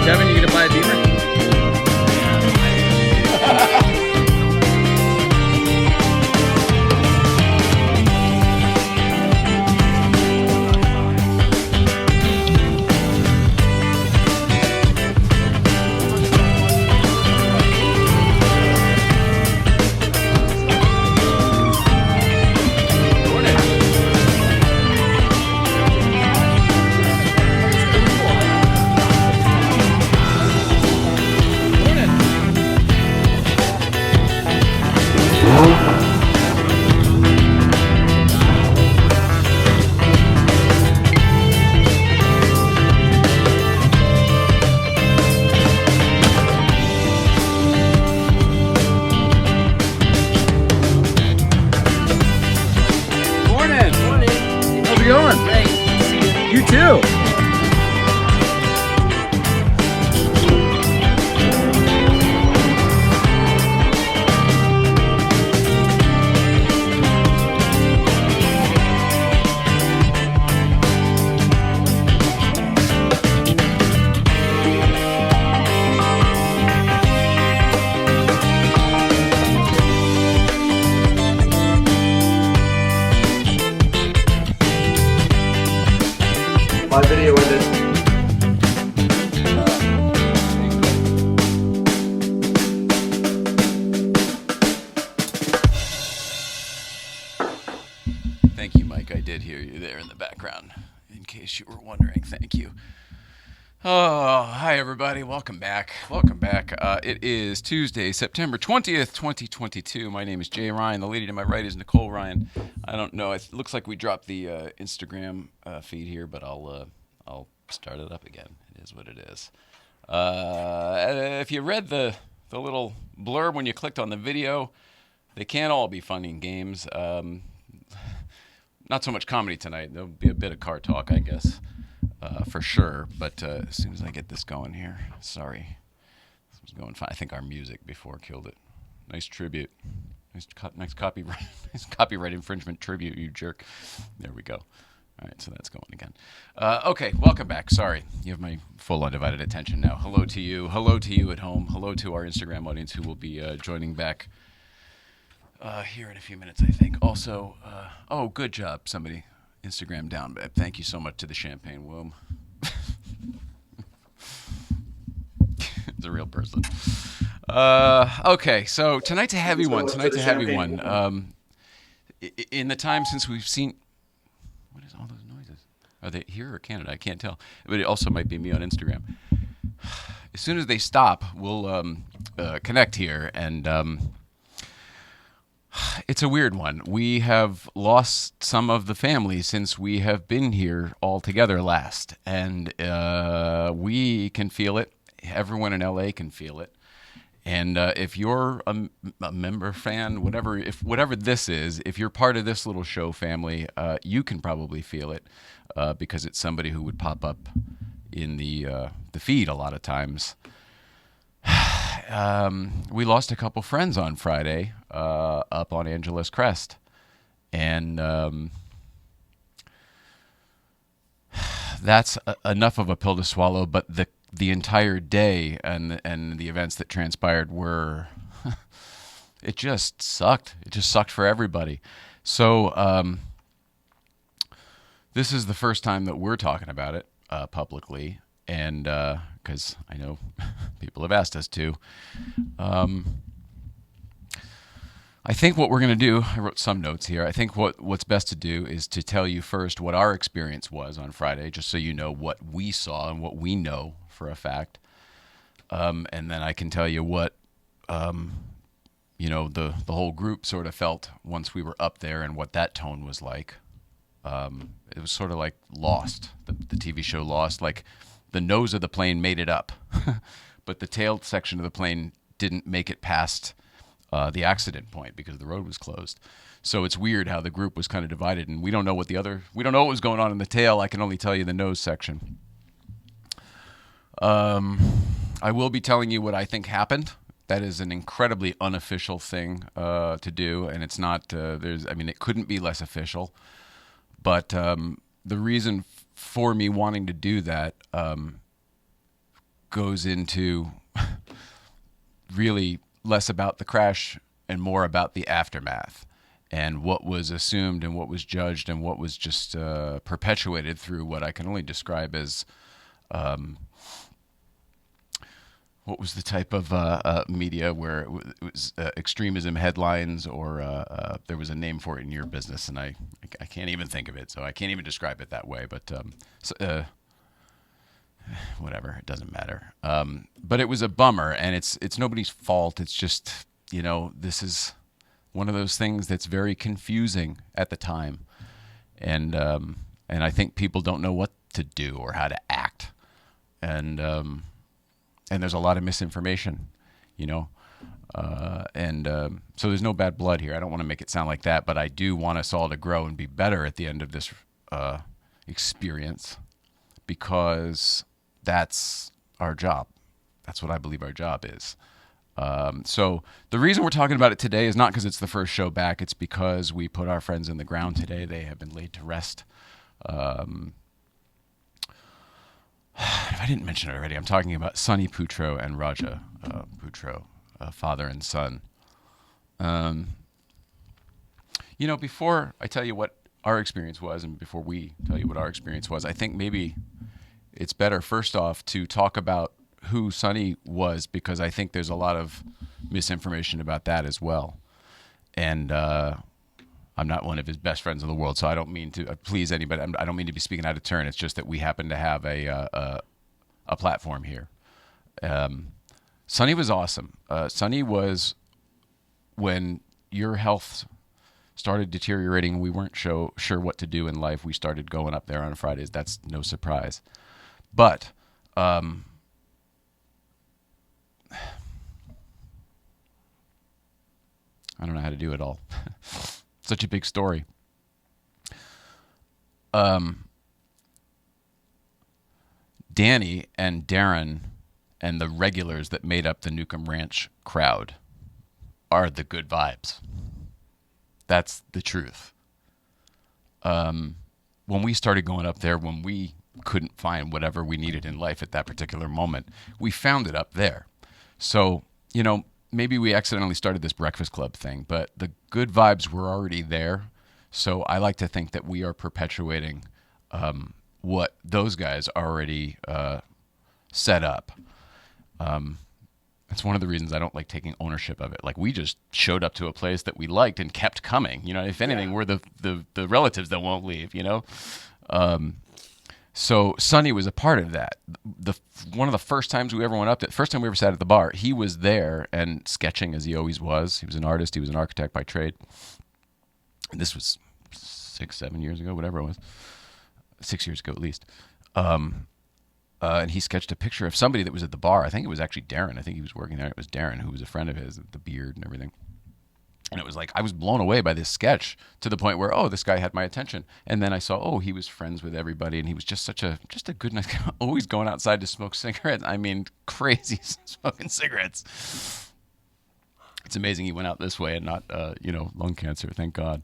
Kevin, you gonna buy a beamer? My video ended. Thank you, Mike. I did hear you there in the background, in case you were wondering. Thank you. Oh, hi, everybody. Welcome back. Welcome back. It is Tuesday, September 20th, 2022. My name is Jay Ryan. The lady to my right is Nicole Ryan. I don't know. It looks like we dropped the Instagram feed here, but I'll start it up again. It is what it is. If you read the little blurb when you clicked on the video, they can't all be fun and games. Not so much comedy tonight. There'll be a bit of car talk, I guess. For sure, but as soon as I get this going here, sorry, this was going fine. I think our music before killed it. Nice tribute, nice copyright infringement tribute, you jerk. There we go. All right, so that's going again. Okay, welcome back. Sorry, you have my full undivided attention now. Hello to you at home. Hello to our Instagram audience who will be joining back here in a few minutes, I think. Also, oh, good job, somebody. Instagram down, babe. Thank you so much to the champagne womb. It's a real person. Okay, so tonight's a heavy one. In the time since we've seen... What is all those noises? Are they here or Canada? I can't tell. But it also might be me on Instagram. As soon as they stop, we'll connect here and... It's a weird one. We have lost some of the family since we have been here all together last. And we can feel it. Everyone in LA can feel it. And if you're a member, fan, whatever this is, if you're part of this little show family, you can probably feel it because it's somebody who would pop up in the feed a lot of times. We lost a couple friends on Friday up on Angeles Crest, and that's enough of a pill to swallow. But the entire day and the events that transpired were it just sucked. It just sucked for everybody. So this is the first time that we're talking about it publicly. And because I know people have asked us to. I think what we're going to do, I wrote some notes here. I think what's best to do is to tell you first what our experience was on Friday, just so you know what we saw and what we know for a fact. And then I can tell you what, the whole group sort of felt once we were up there and what that tone was like. It was sort of like Lost, the TV show Lost. Like the nose of the plane made it up, but the tail section of the plane didn't make it past the accident point because the road was closed. So it's weird how the group was kind of divided, and we don't know what was going on in the tail. I can only tell you the nose section. I will be telling you what I think happened. That is an incredibly unofficial thing to do, and it's not. It couldn't be less official. But the reason for me wanting to do that goes into really less about the crash and more about the aftermath and what was assumed and what was judged and what was just perpetuated through what I can only describe as what was the type of media where it was extremism headlines, or there was a name for it in your business, and I can't even think of it, so I can't even describe it that way. But whatever, it doesn't matter. But it was a bummer, and it's nobody's fault. It's just this is one of those things that's very confusing at the time, and I think people don't know what to do or how to act, and there's a lot of misinformation, so there's no bad blood here. I don't want to make it sound like that, but I do want us all to grow and be better at the end of this experience, because that's our job. That's what I believe our job is. So the reason we're talking about it today is not because it's the first show back. It's because we put our friends in the ground today. They have been laid to rest. If I didn't mention it already, I'm talking about Sonny Putro and Radja Putro, father and son. Before I tell you what our experience was, and before we tell you what our experience was, I think maybe it's better, first off, to talk about who Sonny was, because I think there's a lot of misinformation about that as well. And I'm not one of his best friends in the world, so I don't mean to please anybody. I don't mean to be speaking out of turn. It's just that we happen to have a platform here. Sonny was awesome. Sonny was, when your health started deteriorating, we weren't sure what to do in life. We started going up there on Fridays. That's no surprise. But I don't know how to do it all. Such a big story. Danny and Darren and the regulars that made up the Newcomb Ranch crowd are the good vibes. That's the truth. When we started going up there, when we couldn't find whatever we needed in life at that particular moment, we found it up there. So, maybe we accidentally started this breakfast club thing, but the good vibes were already there. So I like to think that we are perpetuating what those guys already set up. That's one of the reasons I don't like taking ownership of it. Like, we just showed up to a place that we liked and kept coming. If anything, we're the relatives that won't leave, So Sonny was a part of that. One of the first times we ever went up there, first time we ever sat at the bar, he was there and sketching as he always was. He was an artist. He was an architect by trade. And this was 6-7 years ago, whatever it was. 6 years ago at least. And he sketched a picture of somebody that was at the bar. I think it was actually Darren. I think he was working there. It was Darren, who was a friend of his, the beard and everything. And it was like, I was blown away by this sketch to the point where, this guy had my attention. And then I saw, he was friends with everybody, and he was just a good, nice guy, always going outside to smoke cigarettes. I mean, crazy smoking cigarettes. It's amazing he went out this way and not, lung cancer, thank God.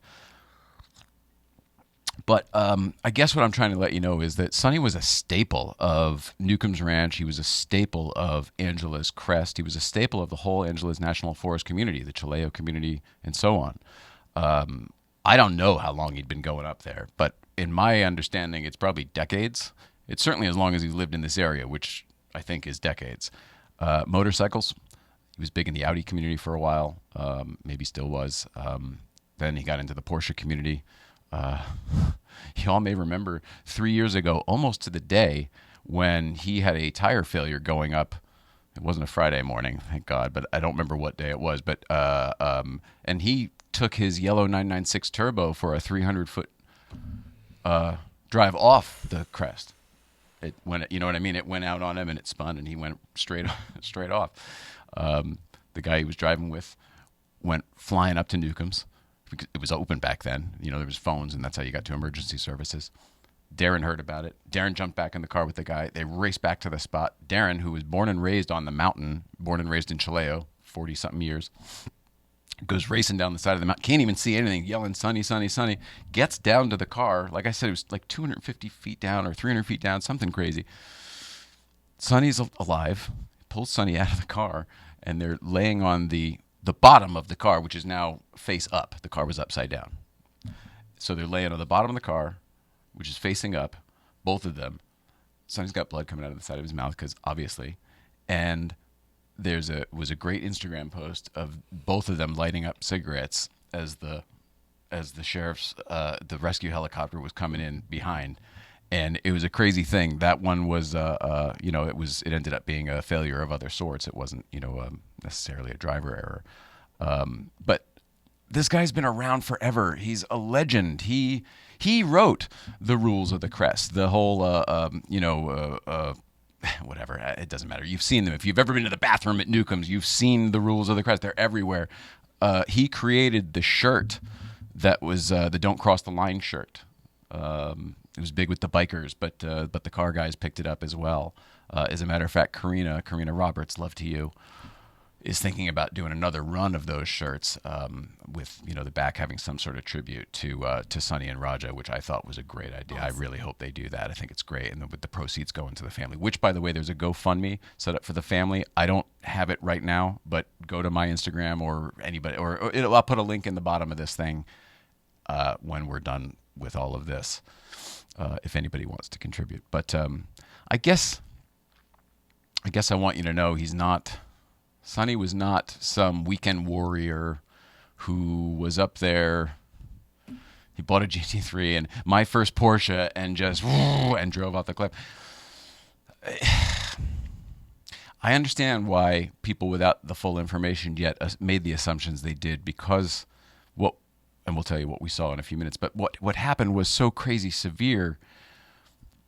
But I guess what I'm trying to let you know is that Sonny was a staple of Newcomb's Ranch. He was a staple of Angeles Crest. He was a staple of the whole Angeles National Forest community, the Chileo community, and so on. I don't know how long he'd been going up there, but in my understanding, it's probably decades. It's certainly as long as he lived in this area, which I think is decades. Motorcycles. He was big in the Audi community for a while, maybe still was. Then he got into the Porsche community. Y'all may remember 3 years ago, almost to the day, when he had a tire failure going up. It wasn't a Friday morning, thank God, but I don't remember what day it was. But and he took his yellow 996 turbo for a 300-foot drive off the crest. It went, you know what I mean? It went out on him and it spun, and he went straight off. The guy he was driving with went flying up to Newcomb's because it was open back then. You know, there was phones, and that's how you got to emergency services. Darren heard about it. Darren jumped back in the car with the guy. They raced back to the spot. Darren, who was born and raised on the mountain, born and raised in Chileo, 40-something years, goes racing down the side of the mountain. Can't even see anything, yelling, Sonny, Sonny, Sonny. Gets down to the car. Like I said, it was like 250 feet down or 300 feet down, something crazy. Sonny's alive. Pulls Sonny out of the car, and they're laying on the bottom of the car, which is now face up. The car was upside down. So they're laying on the bottom of the car, which is facing up, both of them. Sonny's got blood coming out of the side of his mouth, because obviously. And was a great Instagram post of both of them lighting up cigarettes as the sheriff's the rescue helicopter was coming in behind, and it was a crazy thing. That one was it ended up being a failure of other sorts. It wasn't necessarily a driver error, but this guy's been around forever. He's a legend. He wrote the rules of the crest, the whole whatever, it doesn't matter. You've seen them. If you've ever been to the bathroom at Newcomb's, you've seen the rules of the crest. They're everywhere. He created the shirt that was the "Don't Cross the Line" shirt. It was big with the bikers, but the car guys picked it up as well. As a matter of fact, Karina Roberts, love to you, is thinking about doing another run of those shirts with the back having some sort of tribute to Sonny and Radja, which I thought was a great idea. Awesome. I really hope they do that. I think it's great, and with the proceeds going to the family. Which, by the way, there's a GoFundMe set up for the family. I don't have it right now, but go to my Instagram or anybody, or I'll put a link in the bottom of this thing when we're done with all of this, if anybody wants to contribute. But I guess I want you to know Sonny was not some weekend warrior who was up there. He bought a GT3 and my first Porsche and just and drove off the cliff. I understand why people without the full information yet made the assumptions they did, because and we'll tell you what we saw in a few minutes, but what happened was so crazy severe,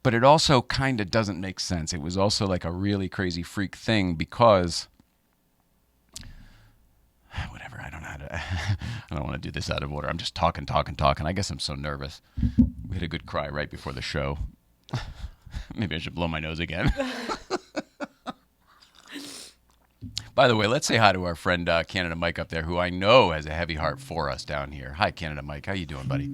but it also kind of doesn't make sense. It was also like a really crazy freak thing, because whatever, I don't know how to I don't want to do this out of order. I'm just talking. I guess I'm so nervous. We had a good cry right before the show. Maybe I should blow my nose again. By the way, let's say hi to our friend Canada Mike up there, who I know has a heavy heart for us down here. Hi, Canada Mike. How you doing, buddy?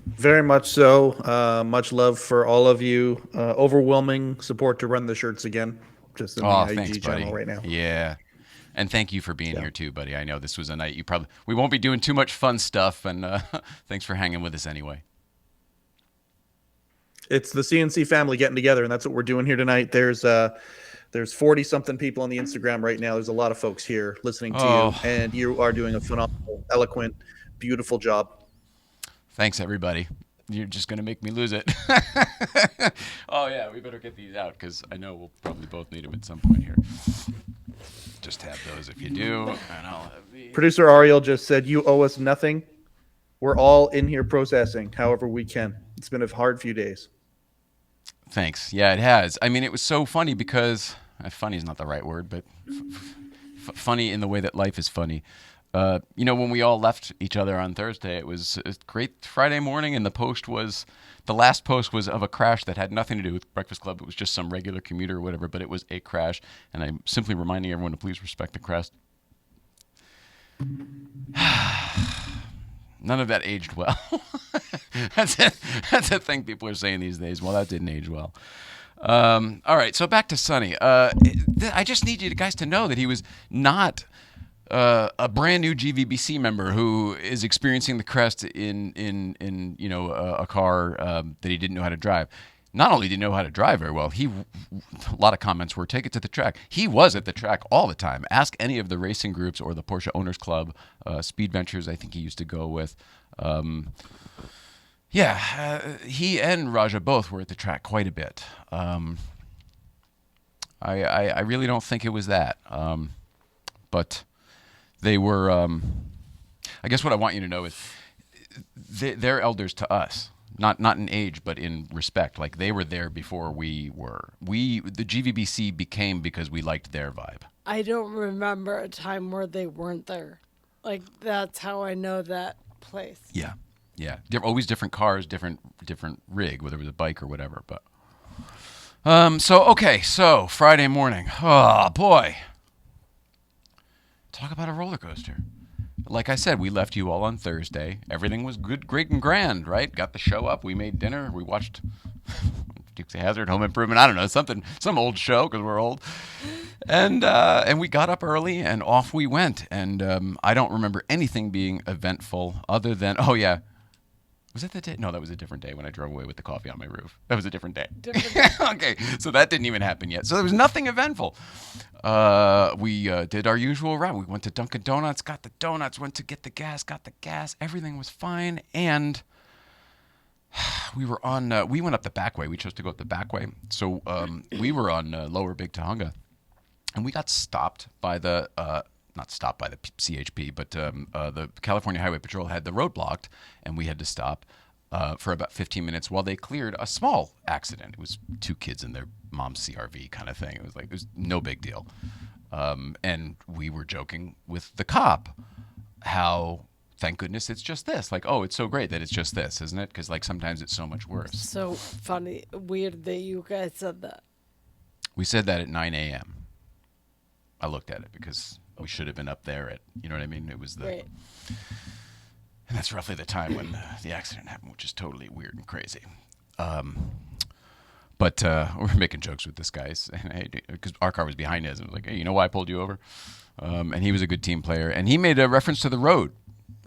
Very much so. Much love for all of you. Overwhelming support to run the shirts again. Just in the IG thanks, channel buddy. right now. Yeah. And thank you for being here too, buddy. I know this was a night we won't be doing too much fun stuff, and thanks for hanging with us anyway. It's the CNC family getting together, and that's what we're doing here tonight. There's 40-something people on the Instagram right now. There's a lot of folks here listening to you, and you are doing a phenomenal, eloquent, beautiful job. Thanks, everybody. You're just going to make me lose it. Oh, yeah, we better get these out, because I know we'll probably both need them at some point here. Just have those if you do, and I'll have these. Producer Ariel just said, you owe us nothing. We're all in here processing however we can. It's been a hard few days. Thanks. Yeah, it has. I mean, it was so funny because funny is not the right word, but funny in the way that life is funny. When we all left each other on Thursday, it was a great Friday morning, and the last post was of a crash that had nothing to do with Breakfast Club. It was just some regular commuter or whatever, but it was a crash, and I'm simply reminding everyone to please respect the crest. None of that aged well. That's a thing people are saying these days. Well, that didn't age well. All right, so back to Sonny. I just need you guys to know that he was not a brand new GVBC member who is experiencing the crest in a car that he didn't know how to drive. Not only did he know how to drive very well, a lot of comments were, take it to the track. He was at the track all the time. Ask any of the racing groups or the Porsche Owners Club, Speed Ventures, I think he used to go with. He and Radja both were at the track quite a bit. I really don't think it was that. But they were. I guess what I want you to know is they're elders to us. Not in age, but in respect. Like they were there before we were. The GVBC became because we liked their vibe. I don't remember a time where they weren't there. Like that's how I know that place. Yeah. They're always different cars, different rig, whether it was a bike or whatever. But so Friday morning. Oh boy, talk about a roller coaster. Like I said, we left you all on Thursday. Everything was good, great, and grand, right? Got the show up. We made dinner. We watched Dukes of Hazzard, Home Improvement. I don't know, some old show because we're old. And we got up early and off we went. And I don't remember anything being eventful other than, oh yeah, was that the day? No, that was a different day when I drove away with the coffee on my roof. That was a different day. Okay, so that didn't even happen yet. So there was nothing eventful. We did our usual route. We went to Dunkin' Donuts, got the donuts, went to get the gas, got the gas. Everything was fine. And we went up the back way. We chose to go up the back way. So we were on Lower Big Tahunga. And we got stopped by not stopped by the CHP, but the California Highway Patrol had the road blocked, and we had to stop for about 15 minutes while they cleared a small accident. It was two kids in their mom's CRV kind of thing. It was no big deal. And we were joking with the cop how, thank goodness it's just this. Like, oh, it's so great that it's just this, isn't it? Because like sometimes it's so much worse. So funny, weird that you guys said that. We said that at 9 a.m. I looked at it because we should have been up there at, you know what I mean? It was Right. And that's roughly the time when the accident happened, which is totally weird and crazy. But we were making jokes with this guy because our car was behind his. And I was like, hey, you know why I pulled you over? And he was a good team player. And he made a reference to the road.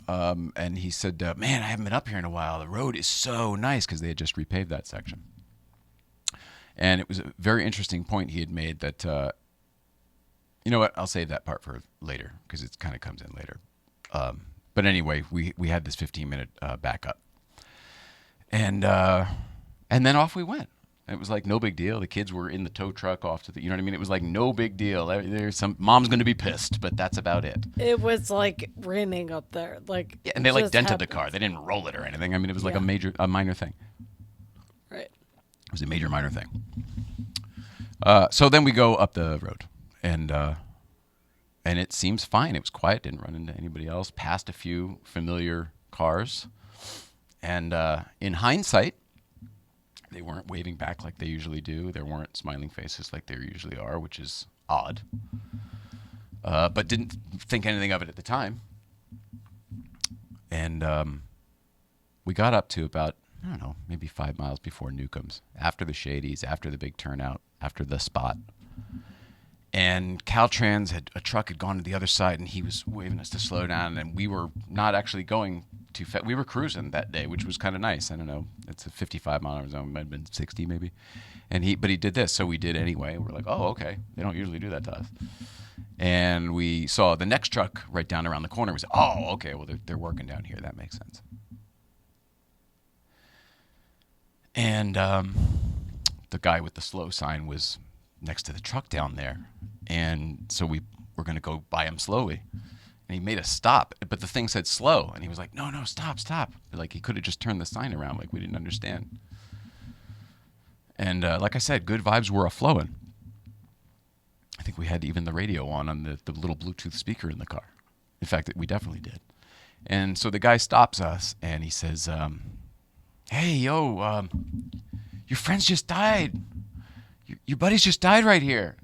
And he said, man, I haven't been up here in a while. The road is so nice because they had just repaved that section. And it was a very interesting point he had made that, you know what, I'll save that part for later because it kind of comes in later. But anyway, we had this 15-minute backup. And then off we went. It was like no big deal. The kids were in the tow truck off to the, you know what I mean? It was like no big deal. There's some mom's going to be pissed, but that's about it. It was like raining up there. Like yeah, and they like dented the car. They didn't roll it or anything. I mean, it was like a minor thing. Right. It was a major minor thing. So then we go up the road, and it seems fine. It was quiet. Didn't run into anybody else. Passed a few familiar cars, and in hindsight, they weren't waving back like they usually do. There weren't smiling faces like there usually are, which is odd. But didn't think anything of it at the time. And we got up to about, I don't know, maybe 5 miles before Newcomb's, after the Shadies, after the big turnout, after the spot. And Caltrans a truck had gone to the other side, and he was waving us to slow down, and we were not actually going too fast. We were cruising that day, which was kind of nice. I don't know. It's a 55-mile zone. It might have been 60 maybe. But he did this, so we did anyway. We're like, oh, okay. They don't usually do that to us. And we saw the next truck right down around the corner. We said, oh, okay, well, they're working down here. That makes sense. And the guy with the slow sign was next to the truck down there. And so we were going to go by him slowly. And he made us stop. But the thing said slow. And he was like, no, stop. Like he could have just turned the sign around. Like we didn't understand. And like I said, good vibes were a-flowing. I think we had even the radio on the little Bluetooth speaker in the car. In fact, we definitely did. And so the guy stops us and he says, hey, yo, your friends just died. Your buddies just died right here.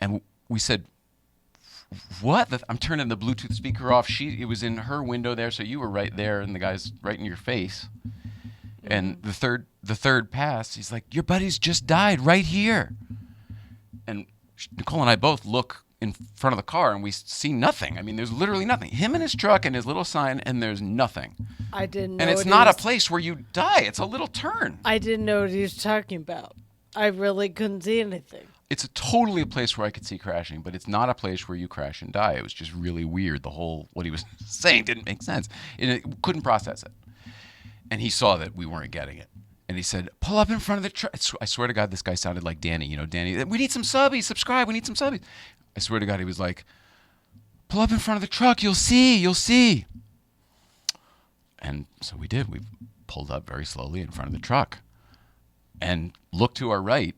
And we said, what? I'm turning the Bluetooth speaker off. It was in her window there, so you were right there, and the guy's right in your face. And the third pass, he's like, your buddies just died right here. And Nicole and I both look in front of the car, and we see nothing. I mean, there's literally nothing. Him and his truck and his little sign, and there's nothing. I didn't know. And it's not a place where you die. It's a little turn. I didn't know what he was talking about. I really couldn't see anything. It's totally a place where I could see crashing, but it's not a place where you crash and die. It was just really weird. What he was saying didn't make sense. And it couldn't process it. And he saw that we weren't getting it. And he said, pull up in front of the truck. I swear to God, this guy sounded like Danny. You know, Danny, we need some subbies, subscribe, we need some subbies. I swear to God, he was like, pull up in front of the truck, you'll see. And so we did. We pulled up very slowly in front of the truck and looked to our right.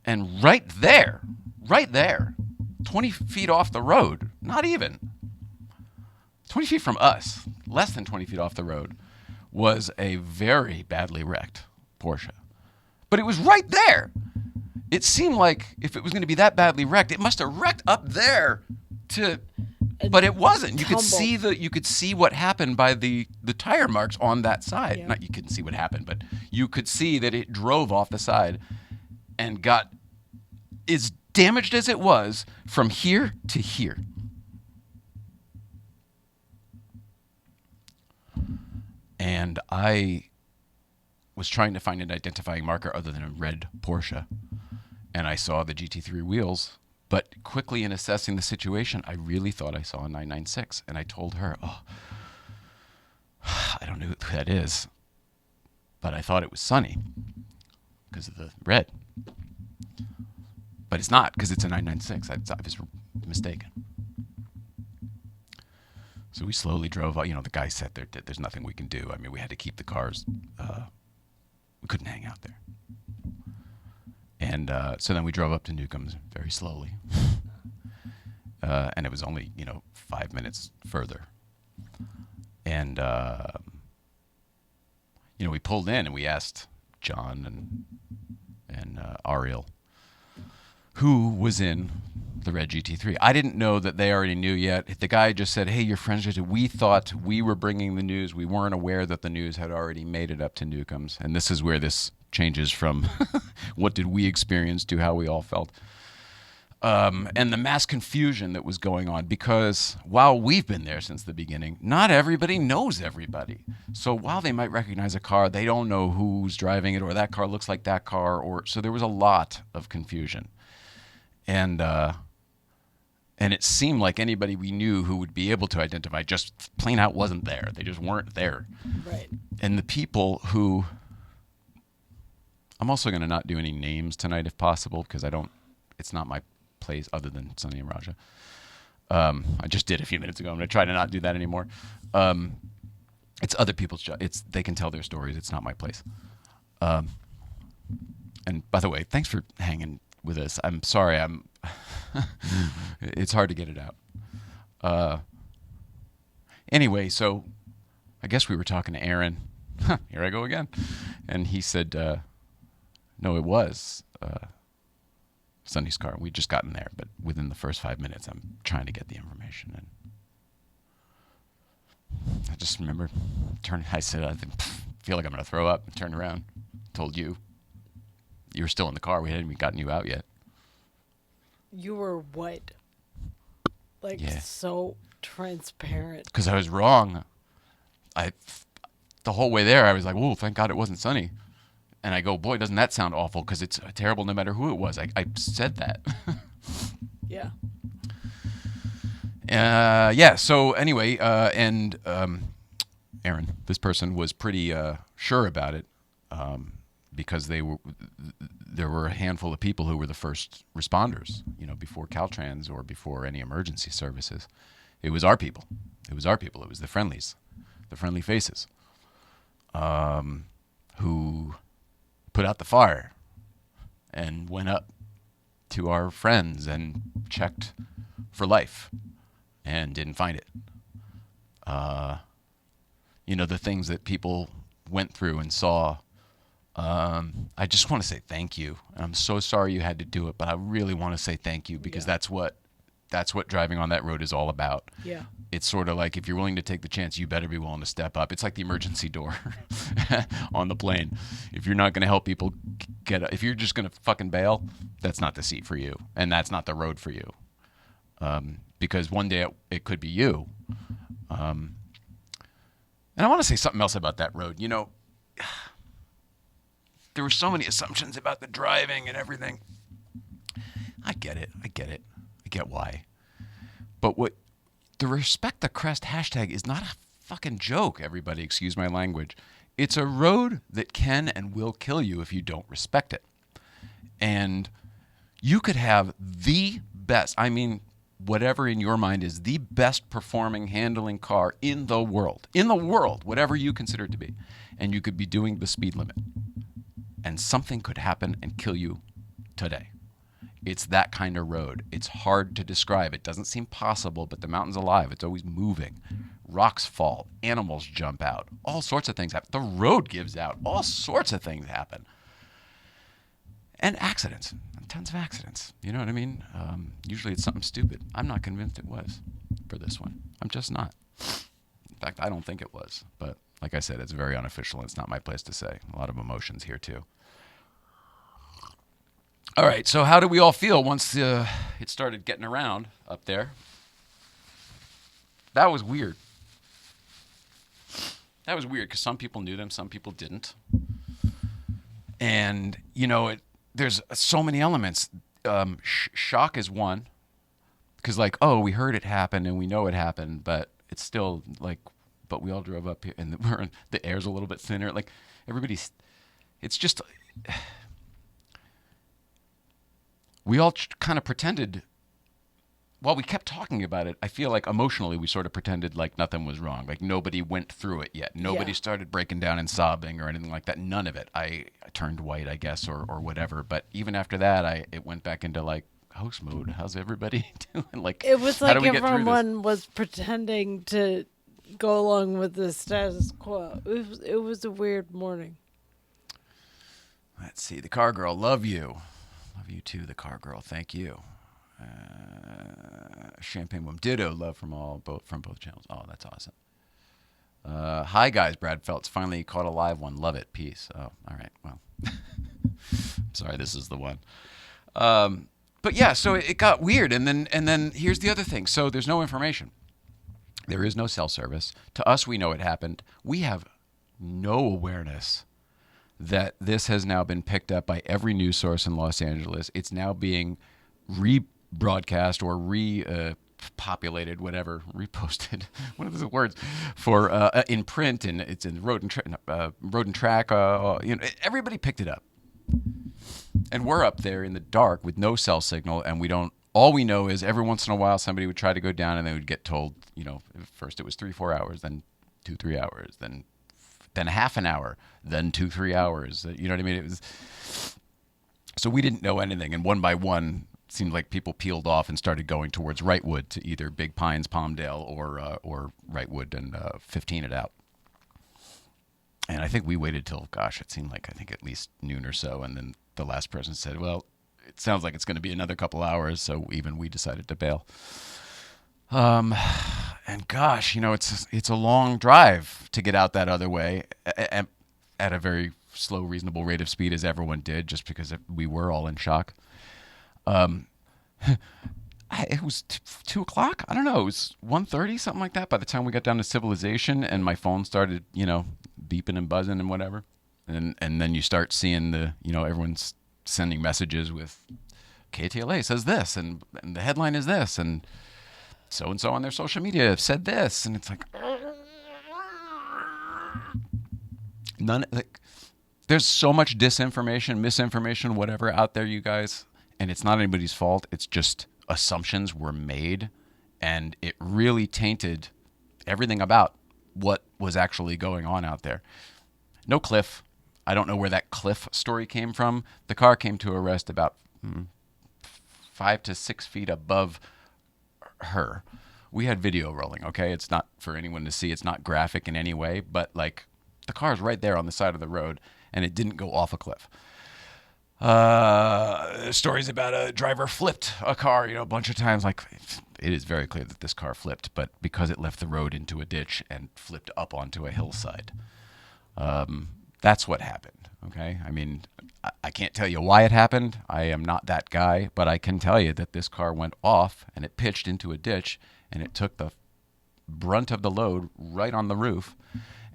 And right there, 20 feet off the road, not even, 20 feet from us, less than 20 feet off the road, was a very badly wrecked Porsche. But it was right there. It seemed like if it was going to be that badly wrecked, it must have wrecked up there but it wasn't. You could see what happened by the tire marks on that side. Yeah. Not you couldn't see what happened, but you could see that it drove off the side and got as damaged as it was from here to here. And I was trying to find an identifying marker other than a red Porsche. And I saw the GT3 wheels. But quickly in assessing the situation, I really thought I saw a 996. And I told her, I don't know who that is. But I thought it was Sonny because of the red. But it's not because it's a 996. I was mistaken. So we slowly drove out. You know, the guy said there's nothing we can do. I mean, we had to keep the cars. We couldn't hang out there. And so then we drove up to Newcomb very slowly. And it was only, 5 minutes further. And, we pulled in and we asked John and Ariel who was in the red GT3. I didn't know that they already knew yet. The guy just said, hey, your friends are. We thought we were bringing the news. We weren't aware that the news had already made it up to Newcomb's. And this is where this changes from what did we experience to how we all felt. And the mass confusion that was going on, because while we've been there since the beginning, not everybody knows everybody. So while they might recognize a car, they don't know who's driving it, or that car looks like that car. So there was a lot of confusion. And it seemed like anybody we knew who would be able to identify just plain out wasn't there. They just weren't there. Right. And the people who... I'm also going to not do any names tonight if possible, because it's not my place other than Sonny and Radja. I just did a few minutes ago. I'm going to try to not do that anymore. It's other people's job. They can tell their stories. It's not my place. And by the way, thanks for hanging with us. I'm sorry. It's hard to get it out. Anyway, so I guess we were talking to Aaron. Here I go again. And he said, no, it was Sonny's car. We'd just gotten there, but within the first 5 minutes, I'm trying to get the information. And I just remember I said, I feel like I'm going to throw up. I turned around, told you. You were still in the car. We hadn't even gotten you out yet. You were white. Yeah. So transparent. Because I was wrong. The whole way there, I was like, whoa, thank God it wasn't Sonny. And I go, boy, doesn't that sound awful, because it's terrible no matter who it was. I said that. Yeah. Yeah, so anyway, and Aaron, this person was pretty sure about it, because there were a handful of people who were the first responders, before Caltrans or before any emergency services. It was our people. It was the friendlies, the friendly faces, who put out the fire and went up to our friends and checked for life and didn't find it. The things that people went through and saw. I just want to say thank you. I'm so sorry you had to do it, but I really want to say thank you, because that's what driving on that road is all about. Yeah. It's sort of like, if you're willing to take the chance, you better be willing to step up. It's like the emergency door on the plane. If you're not going to help people if you're just going to fucking bail, that's not the seat for you. And that's not the road for you. Because one day it could be you. And I want to say something else about that road. There were so many assumptions about the driving and everything. I get it. I get why. But the Respect the Crest hashtag is not a fucking joke, everybody. Excuse my language. It's a road that can and will kill you if you don't respect it. And you could have the best, I mean, whatever in your mind is the best performing handling car in the world, whatever you consider it to be. And you could be doing the speed limit. And something could happen and kill you today. It's that kind of road. It's hard to describe. It doesn't seem possible, but the mountain's alive. It's always moving. Rocks fall. Animals jump out. All sorts of things happen. The road gives out. All sorts of things happen. And accidents. Tons of accidents. You know what I mean? Usually it's something stupid. I'm not convinced it was for this one. I'm just not. In fact, I don't think it was. But like I said, it's very unofficial. And it's not my place to say. A lot of emotions here, too. All right, so how did we all feel once it started getting around up there? That was weird. That was weird because some people knew them, some people didn't. And, you know, there's so many elements. Shock is one. Because, like, oh, we heard it happen and we know it happened, but it's still, like, but we all drove up here and the air's a little bit thinner. Like, it's just... We all kind of pretended, well, we kept talking about it. I feel like emotionally we sort of pretended like nothing was wrong. Like nobody went through it yet. Nobody started breaking down and sobbing or anything like that. None of it. I turned white, I guess, or whatever. But even after that, it went back into like host mode. How's everybody doing? Like it was like everyone was pretending to go along with the status quo. It was a weird morning. Let's see. The car girl, love you. Love you too, the car girl. Thank you. Champagne Woman, ditto. Love from both channels. Oh, that's awesome. Hi guys, Brad Feltz finally caught a live one. Love it. Peace. Oh, all right. Well, sorry, this is the one. But yeah, so it got weird, and then here's the other thing. So there's no information. There is no cell service. To us, we know it happened. We have no awareness that this has now been picked up by every news source in Los Angeles. It's now being rebroadcast or repopulated, whatever, reposted. What are those words for in print? And it's in Road and Track. You know, everybody picked it up, and we're up there in the dark with no cell signal, and we don't. All we know is every once in a while somebody would try to go down, and they would get told, you know, first it was 3-4 hours, then 2-3 hours, then half an hour, then 2-3 hours. You know what I mean? It was so we didn't know anything, and one by one, it seemed like people peeled off and started going towards Wrightwood to either Big Pines, Palmdale, or Wrightwood and 15 it out. And I think we waited till, gosh, it seemed like I think at least noon or so, and then the last person said, "Well, it sounds like it's going to be another couple hours," so even we decided to bail. And gosh, you know, it's a long drive to get out that other way at a very slow, reasonable rate of speed, as everyone did, just because we were all in shock. It was 2 o'clock. I don't know. It was 1:30, something like that. By the time we got down to Civilization, and my phone started, you know, beeping and buzzing and whatever, and then you start seeing everyone's sending messages with KTLA says this, and the headline is this, and so on their social media have said this, and it's like there's so much disinformation, misinformation, whatever out there, you guys, and it's not anybody's fault. It's just assumptions were made, and it really tainted everything about what was actually going on out there. No cliff. I don't know where that cliff story came from. The car came to a rest about 5 to 6 feet above her. We had video rolling, okay? It's not for anyone to see. It's not graphic in any way, but like the car's right there on the side of the road, and it didn't go off a cliff. Stories about a driver flipped a car, a bunch of times. Like, it is very clear that this car flipped, but because it left the road into a ditch and flipped up onto a hillside. That's what happened, okay? I mean, I can't tell you why it happened. I am not that guy, but I can tell you that this car went off and it pitched into a ditch, and it took the brunt of the load right on the roof.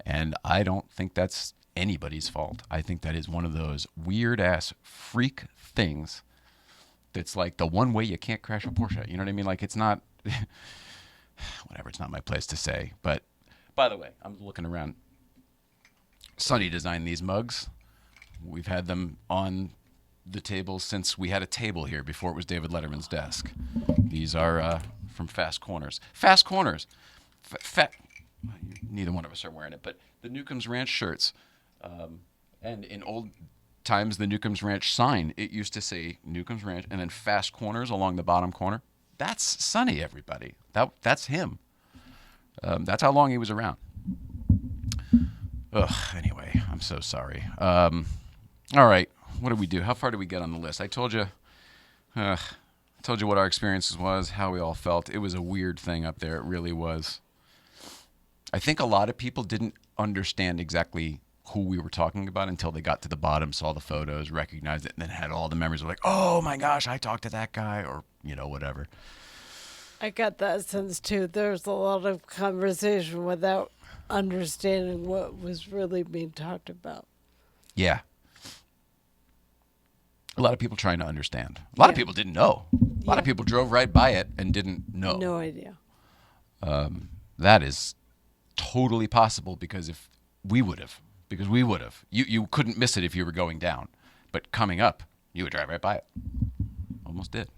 And I don't think that's anybody's fault. I think that is one of those weird-ass freak things that's like the one way you can't crash a Porsche. You know what I mean? Like, it's not... whatever, it's not my place to say. But, by the way, I'm looking around. Sonny designed these mugs. We've had them on the table since we had a table here before it was David Letterman's desk. These are from Fast Corners. Fast Corners. Neither one of us are wearing it, but the Newcomb's Ranch shirts. And in old times, the Newcomb's Ranch sign, it used to say Newcomb's Ranch and then Fast Corners along the bottom corner. That's Sonny, everybody. That's him. That's how long he was around. Ugh, anyway, I'm so sorry. All right, what did we do? How far did we get on the list? I told you what our experiences was, how we all felt. It was a weird thing up there. It really was. I think a lot of people didn't understand exactly who we were talking about until they got to the bottom, saw the photos, recognized it, and then had all the memories of like, oh my gosh, I talked to that guy, or, whatever. I got that sense too. There's a lot of conversation without understanding what was really being talked about. Yeah. A lot of people trying to understand. A lot of people didn't know. A lot of people drove right by it and didn't know. No idea. That is totally possible because we would have. You couldn't miss it if you were going down. But coming up, you would drive right by it. Almost did.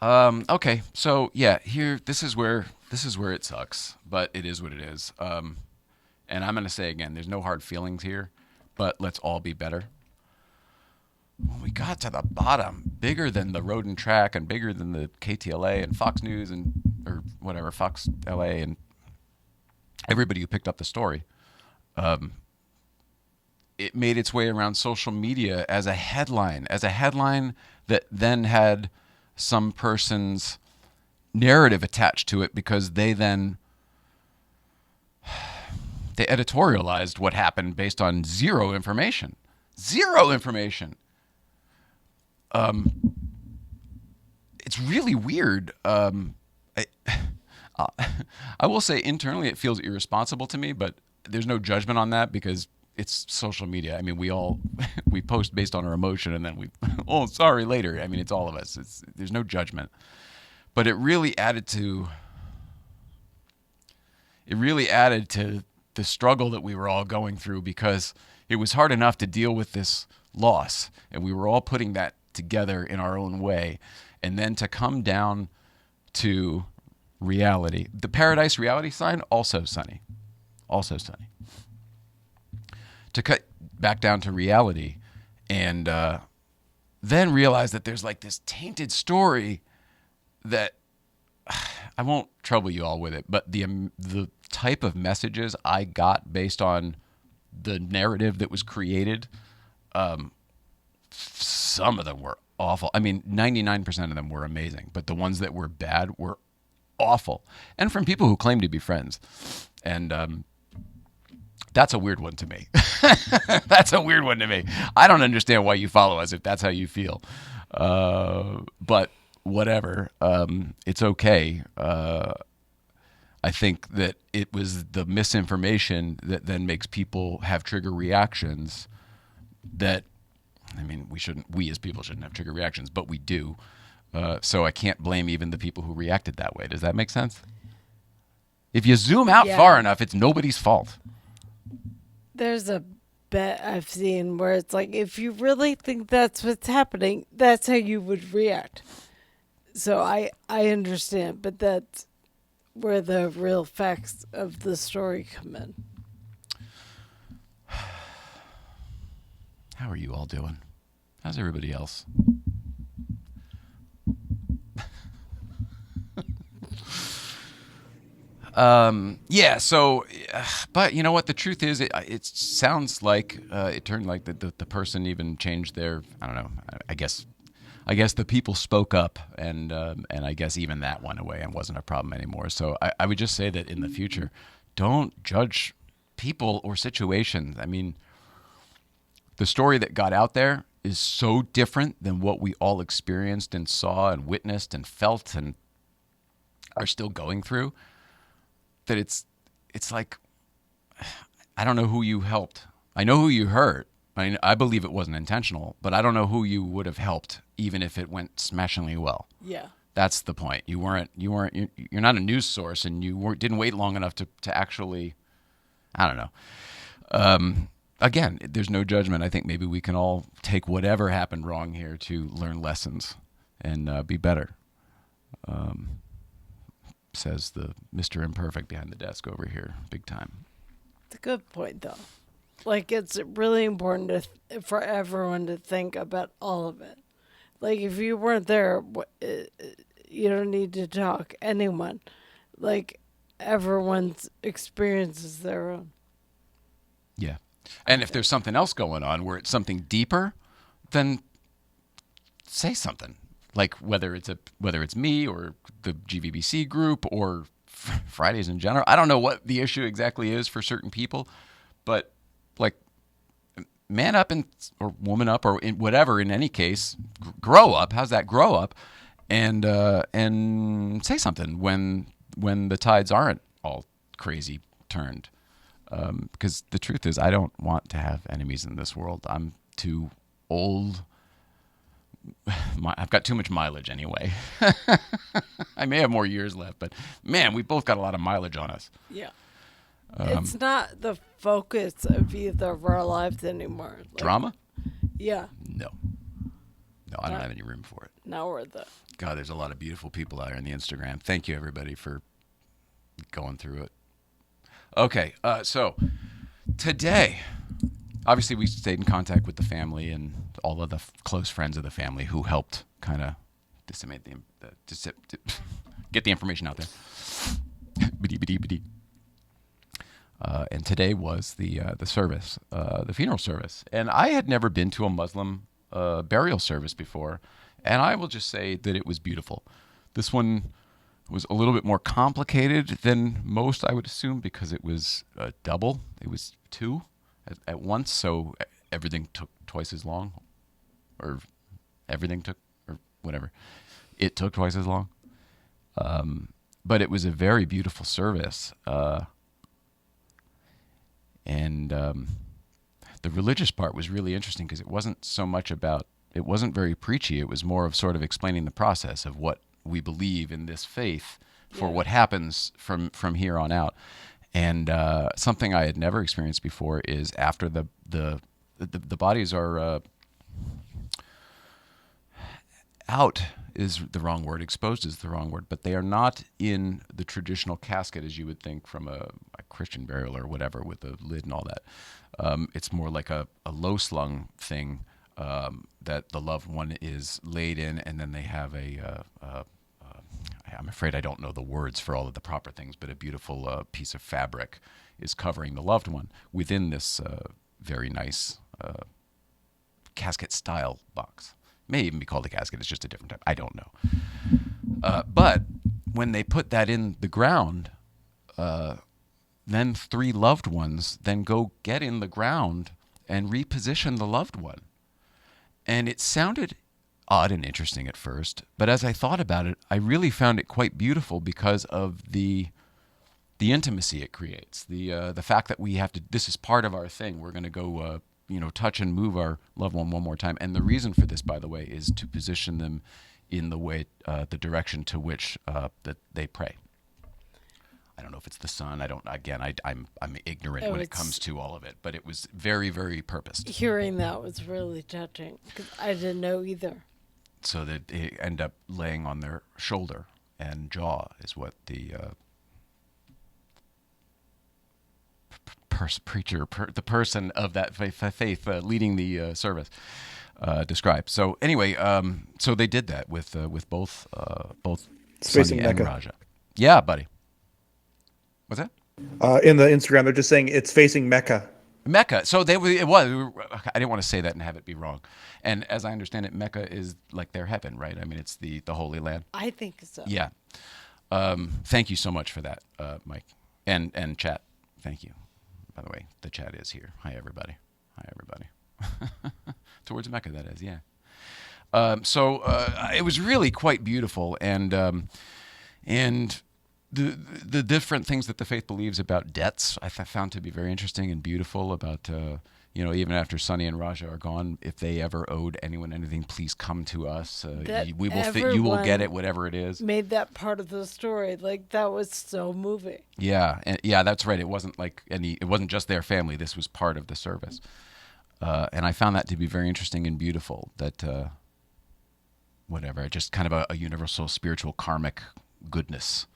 Okay, so yeah, here this is where it sucks, but it is what it is. And I'm gonna say again, there's no hard feelings here, but let's all be better. When we got to the bottom, bigger than the Road and Track and bigger than the KTLA and Fox News or whatever, Fox LA and everybody who picked up the story, it made its way around social media as a headline that then had some person's narrative attached to it because they editorialized what happened based on zero information. It's really weird. I will say internally it feels irresponsible to me, but there's no judgment on that because it's social media. I mean, we post based on our emotion and then sorry later. I mean, it's all of us. There's no judgment. But it really added to the struggle that we were all going through because it was hard enough to deal with this loss and we were all putting that together in our own way. And then to come down to reality. The Paradise reality sign, also Sonny. To cut back down to reality and then realize that there's like this tainted story that I won't trouble you all with it, but the type of messages I got based on the narrative that was created, some of them were awful. I mean, 99% of them were amazing, but the ones that were bad were awful. And from people who claim to be friends. And that's a weird one to me. I don't understand why you follow us if that's how you feel. But whatever. It's okay. I think that it was the misinformation that then makes people have trigger reactions that, I mean, we as people shouldn't have trigger reactions, but we do. So I can't blame even the people who reacted that way. Does that make sense? If you zoom out far enough, it's nobody's fault. There's a bet I've seen where it's like, if you really think that's what's happening, that's how you would react. So I understand, but that's where the real facts of the story come in. How are you all doing? How's everybody else? But you know what? The truth is, it sounds like it turned like the person even changed their, I don't know, I guess the people spoke up and I guess even that went away and wasn't a problem anymore. So I would just say that in the future, don't judge people or situations. I mean, the story that got out there is so different than what we all experienced and saw and witnessed and felt and are still going through, that it's like, I don't know who you helped. I know who you hurt. I mean, I believe it wasn't intentional, but I don't know who you would have helped, even if it went smashingly well. Yeah. That's the point. You're not a news source, and didn't wait long enough to actually, I don't know. Again, there's no judgment. I think maybe we can all take whatever happened wrong here to learn lessons and be better. Says the Mr. Imperfect behind the desk over here, big time. It's a good point, though. Like, it's really important for everyone to think about all of it. Like, if you weren't there, you don't need to talk anyone. Like, everyone's experience is their own. Yeah. And if there's something else going on where it's something deeper, then say something. Like whether it's me or the GVBC group or Fridays in general. I don't know what the issue exactly is for certain people, but like man up or woman up or whatever. In any case, grow up. How's that? Grow up and say something when the tides aren't all crazy turned. Because the truth is, I don't want to have enemies in this world. I'm too old. I've got too much mileage anyway. I may have more years left, but man, we've both got a lot of mileage on us. Yeah. It's not the focus of either of our lives anymore. Like, drama? Yeah. No, I don't have any room for it. Not worth it. God, there's a lot of beautiful people out here on the Instagram. Thank you, everybody, for going through it. Okay, so today, obviously we stayed in contact with the family and all of the close friends of the family who helped kind of disseminate get the information out there. And today was the service, the funeral service. And I had never been to a Muslim burial service before, and I will just say that it was beautiful. This one was a little bit more complicated than most, I would assume, because it was double. It was two at once, so everything took twice as long, or everything took, or whatever. It took twice as long. But it was a very beautiful service. And the religious part was really interesting because it wasn't so much about, it wasn't very preachy. It was more of sort of explaining the process of what we believe in this faith for what happens from here on out. And something I had never experienced before is after the bodies are out is the wrong word, exposed is the wrong word, but they are not in the traditional casket as you would think from a Christian burial or whatever with the lid and all that. It's more like a low-slung thing that the loved one is laid in, and then they have I'm afraid I don't know the words for all of the proper things, but a beautiful piece of fabric is covering the loved one within this very nice casket-style box. May even be called a casket. It's just a different type. I don't know. But when they put that in the ground, then three loved ones then go get in the ground and reposition the loved one. And it sounded odd and interesting at first, but as I thought about it, I really found it quite beautiful because of the intimacy it creates. The fact that we have to, this is part of our thing. We're going to go touch and move our loved one more time. And the reason for this, by the way, is to position them in the way, the direction to which that they pray. I don't know if it's the sun. I'm ignorant when it comes to all of it, but it was very, very purposed. Hearing that was really touching because I didn't know either. So that they end up laying on their shoulder and jaw is what the the person of that faith leading the service described. So anyway, so they did that with both Sonny and Radja. Yeah, buddy. What's that? In the Instagram, they're just saying it's facing Mecca. Mecca. So it was. I didn't want to say that and have it be wrong. And as I understand it, Mecca is like their heaven, right? I mean, it's the Holy Land. I think so. Yeah. Thank you so much for that, Mike, and chat. Thank you. By the way, the chat is here. Hi, everybody. Towards Mecca, that is. Yeah. So it was really quite beautiful, and the different things that the faith believes about debts, I found to be very interesting and beautiful. About even after Sonny and Radja are gone, if they ever owed anyone anything, please come to us. We will you will get it, whatever it is. Made that part of the story. Like, that was so moving. Yeah, yeah, that's right. It wasn't like it wasn't just their family. This was part of the service. And I found that to be very interesting and beautiful, that just kind of a universal spiritual karmic goodness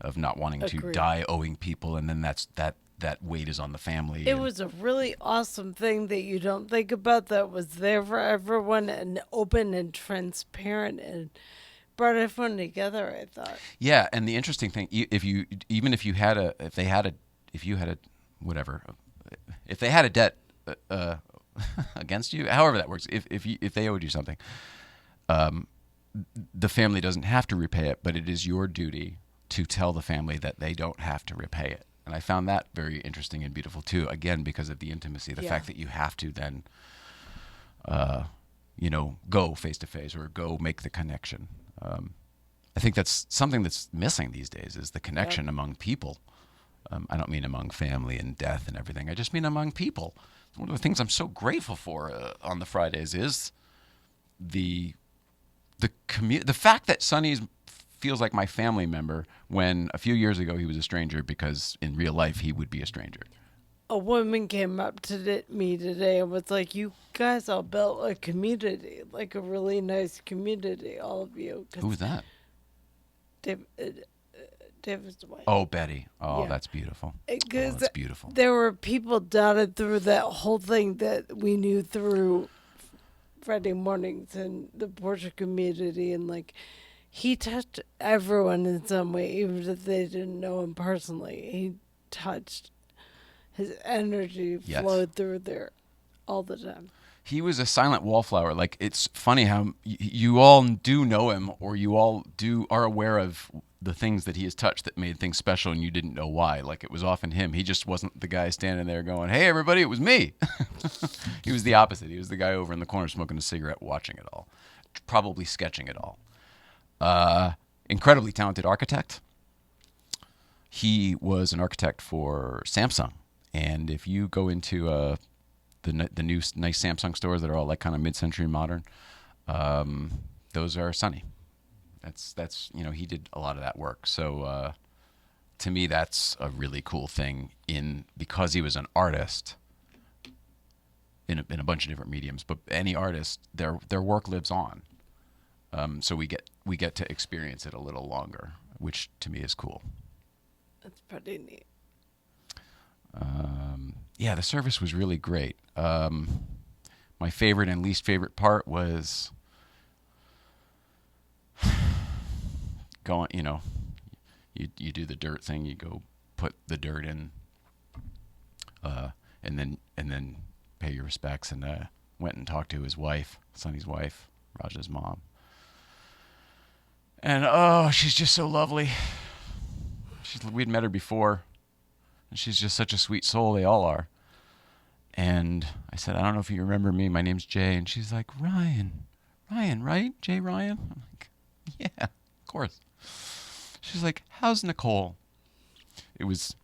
of not wanting to die owing people, and then that weight is on the family. It was a really awesome thing that you don't think about, that was there for everyone and open and transparent and brought everyone together, I thought. Yeah, and the interesting thing, if they had a debt against you, however that works, if they owed you something, the family doesn't have to repay it, but it is your duty to tell the family that they don't have to repay it. And I found that very interesting and beautiful too, again, because of the intimacy, the fact that you have to then, go face to face or go make the connection. I think that's something that's missing these days, is the connection among people. I don't mean among family and death and everything. I just mean among people. One of the things I'm so grateful for on the Fridays is the fact that Sonny feels like my family member, when a few years ago he was a stranger, because in real life he would be a stranger. A woman came up to me today and was like, "You guys all built a community, like a really nice community, all of you." Who was that? David's wife. Oh, Betty. Oh, Yeah. That's beautiful. Because that's beautiful. there were people dotted through that whole thing that we knew through Friday mornings and the Porsche community, and like, he touched everyone in some way, even if they didn't know him personally. He touched. His energy flowed through there all the time. He was a silent wallflower. Like, it's funny how you all do know him, or you all are aware of the things that he has touched that made things special, and you didn't know why. Like, it was often him. He just wasn't the guy standing there going, "Hey, everybody, it was me." He was the opposite. He was the guy over in the corner smoking a cigarette, watching it all, probably sketching it all. Incredibly talented architect. He was an architect for Samsung. And if you go into the new nice Samsung stores that are all like kind of mid-century modern, those are Sonny. That's he did a lot of that work. So to me, that's a really cool thing, because he was an artist in a bunch of different mediums. But any artist, their work lives on. So we get to experience it a little longer, which to me is cool. That's pretty neat. Yeah, the service was really great. My favorite and least favorite part was going, you do the dirt thing, you go put the dirt in, and then pay your respects, and went and talked to his wife, Sonny's wife, Radja's mom. And she's just so lovely. We'd met her before. And she's just such a sweet soul. They all are. And I said, "I don't know if you remember me. My name's Jay." And she's like, Ryan, right? Jay Ryan? I'm like, "Yeah, of course." She's like, "How's Nicole?" It was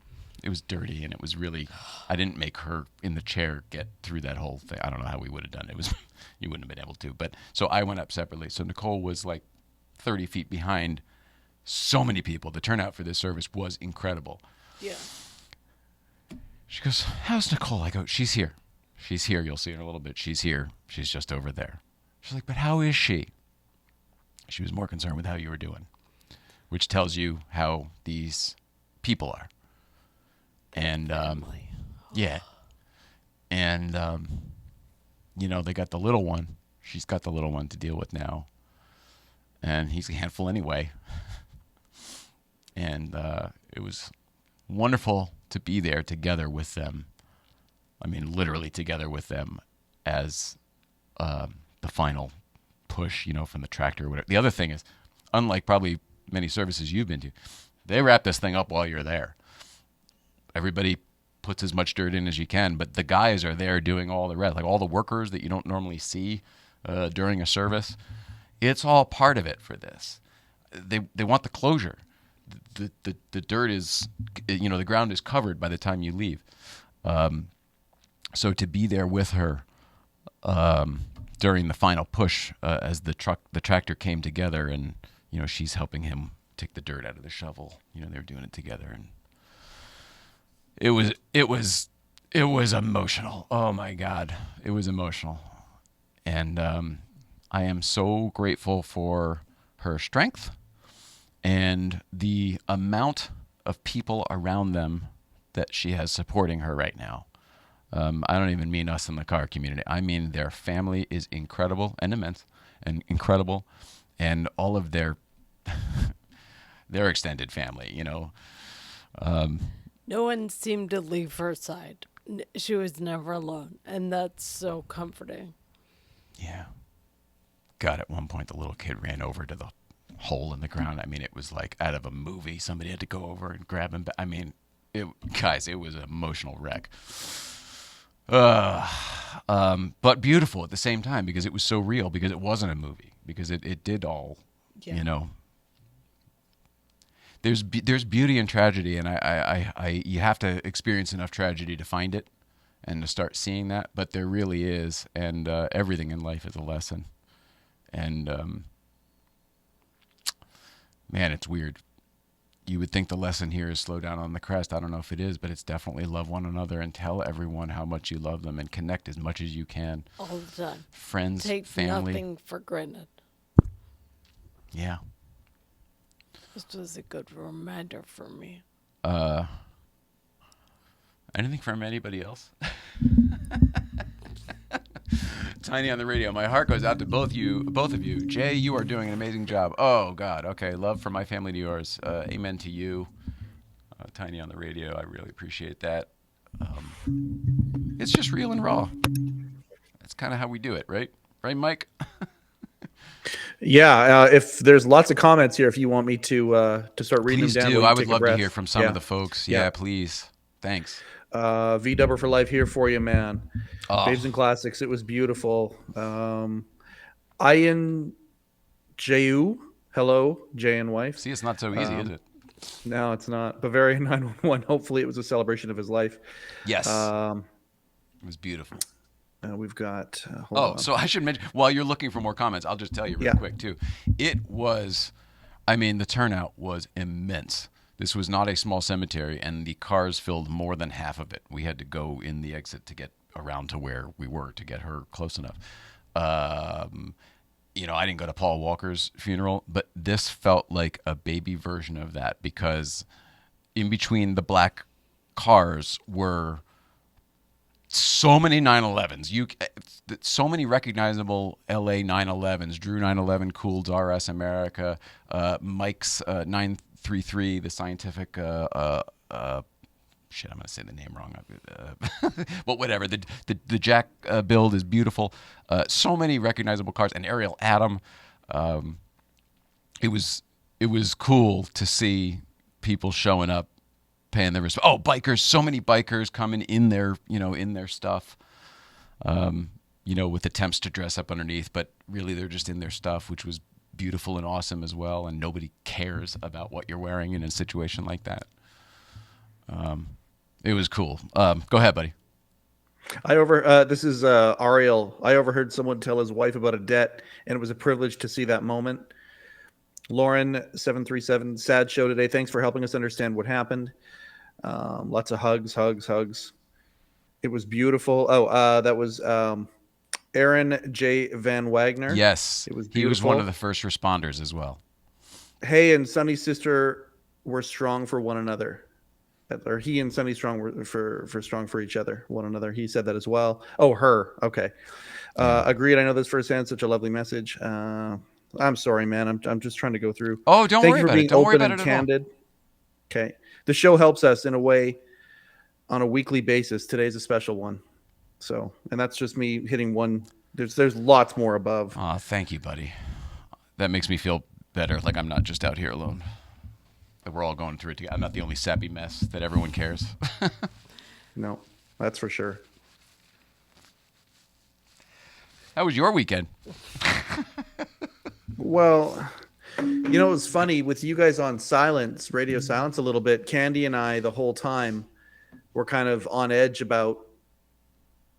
dirty, and it was really, I didn't make her in the chair get through that whole thing. I don't know how we would have done it. You wouldn't have been able to. But so I went up separately. So Nicole was like 30 feet behind so many people. The turnout for this service was incredible. Yeah. She goes, "How's Nicole?" I go, "She's here. She's here. You'll see her in a little bit. She's here. She's just over there." She's like, "But how is she?" She was more concerned with how you were doing, which tells you how these people are. And yeah. And they got the little one. She's got the little one to deal with now. And he's a handful anyway. And it was wonderful to be there together with them. I mean, literally together with them as the final push, from the tractor or whatever. The other thing is, unlike probably many services you've been to, they wrap this thing up while you're there. Everybody puts as much dirt in as you can, but the guys are there doing all the rest, like all the workers that you don't normally see during a service. It's all part of it for this. They want the closure. The dirt is, the ground is covered by the time you leave. So to be there with her during the final push as the tractor came together, and she's helping him take the dirt out of the shovel. They were doing it together, and it was emotional. Oh my God, it was emotional, and I am so grateful for her strength and the amount of people around them that she has supporting her right now. I don't even mean us in the car community. I mean their family is incredible and immense and incredible, and all of their extended family. No one seemed to leave her side. She was never alone, and that's so comforting. Yeah. God, at one point the little kid ran over to the hole in the ground. I mean, it was like out of a movie. Somebody had to go over and grab him. I mean, it was an emotional wreck. But beautiful at the same time, because it was so real, because it wasn't a movie, because it did all, There's beauty in tragedy, and I you have to experience enough tragedy to find it and to start seeing that, but there really is, and everything in life is a lesson. And man, it's weird. You would think the lesson here is slow down on the crest. I don't know if it is, but it's definitely love one another and tell everyone how much you love them and connect as much as you can. All the time. Friends, Take family. nothing for granted. Yeah. This was a good reminder for me. Anything from anybody else? Tiny on the radio. My heart goes out to both of you. Jay, you are doing an amazing job. Oh God. Okay. Love from my family to yours. Amen to you. Tiny on the radio. I really appreciate that. It's just real and raw. That's kind of how we do it, right? Right, Mike? Yeah. If there's lots of comments here, if you want me to start reading Please them down, do. while you I would take a love to breath. hear from some of the folks. Yeah, please. Thanks. V-Dubber for life here for you, man. Oh. Babes and Classics. It was beautiful. Ian Ju. Hello, Jay and wife. See, it's not so easy, is it? No, it's not. Bavaria 911. Hopefully it was a celebration of his life. Yes. It was beautiful. We've got... so I should mention, while you're looking for more comments, I'll just tell you real quick, too. It was, the turnout was immense. This was not a small cemetery, and the cars filled more than half of it. We had to go in the exit to get around to where we were to get her close enough. I didn't go to Paul Walker's funeral, but this felt like a baby version of that, because in between the black cars were so many 911s. So many recognizable LA 911s. Drew 911, Cooled RS America, Mike's 933, the scientific. Shit, I'm gonna say the name wrong. But whatever. The Jack build is beautiful. So many recognizable cars. And Ariel Adam. It was cool to see people showing up, paying their respect. Oh, bikers! So many bikers coming in their stuff. With attempts to dress up underneath, but really they're just in their stuff, which was beautiful and awesome as well. And nobody cares about what you're wearing in a situation like that. It was cool. Go ahead, buddy. This is Ariel. I overheard someone tell his wife about a debt, and it was a privilege to see that moment. Lauren 737, sad show today. Thanks for helping us understand what happened. Lots of hugs. It was beautiful. That was Aaron J. Van Wagner. Yes, it was beautiful. He was one of the first responders as well. Hey, and Sonny's sister were strong for one another. Or he and Sonny strong were for strong for each other, one another. He said that as well. Oh, her. Okay. Agreed. I know this firsthand. Such a lovely message. I'm sorry, man. I'm just trying to go through. Oh, don't worry about it. Don't worry about it at all. Okay. The show helps us in a way on a weekly basis. Today's a special one. So, and that's just me hitting one. There's lots more above. Oh, thank you, buddy. That makes me feel better. Like I'm not just out here alone. That we're all going through it together. I'm not the only sappy mess that everyone cares. No, that's for sure. How was your weekend? Well, it was funny with you guys on radio silence a little bit. Candy and I, the whole time, were kind of on edge about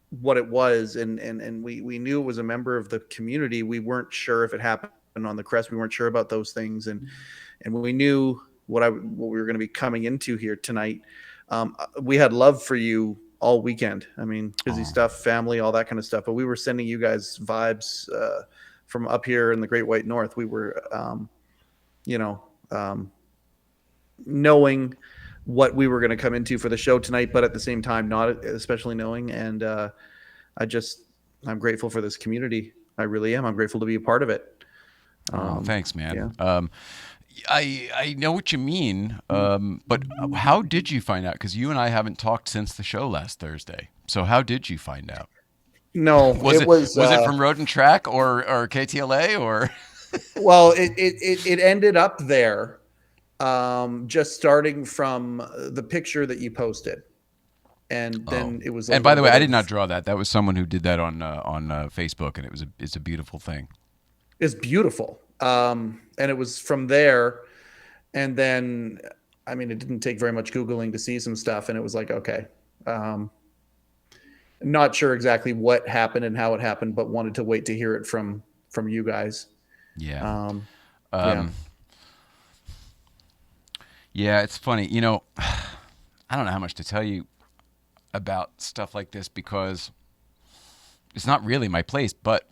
what it was, and we knew it was a member of the community. We weren't sure if it happened on the crest. We weren't sure about those things, and we knew what we were going to be coming into here tonight. We had love for you all weekend. I mean, busy stuff, family, all that kind of stuff. But we were sending you guys vibes from up here in the Great White North. We were, knowing what we were going to come into for the show tonight, but at the same time, not especially knowing. And I'm grateful for this community. I really am. I'm grateful to be a part of it. Thanks, man. Yeah. I know what you mean, but how did you find out? Because you and I haven't talked since the show last Thursday. So how did you find out? No, was it from Road and Track or KTLA or? Well, it ended up there, just starting from the picture that you posted, and then it was. And by the way, I did not draw that. That was someone who did that on Facebook, and it's a beautiful thing. It's beautiful. And it was from there. And then, I mean, it didn't take very much Googling to see some stuff. And it was like, okay, not sure exactly what happened and how it happened, but wanted to wait to hear it from you guys. Yeah. Yeah, it's funny. You know, I don't know how much to tell you about stuff like this because it's not really my place, but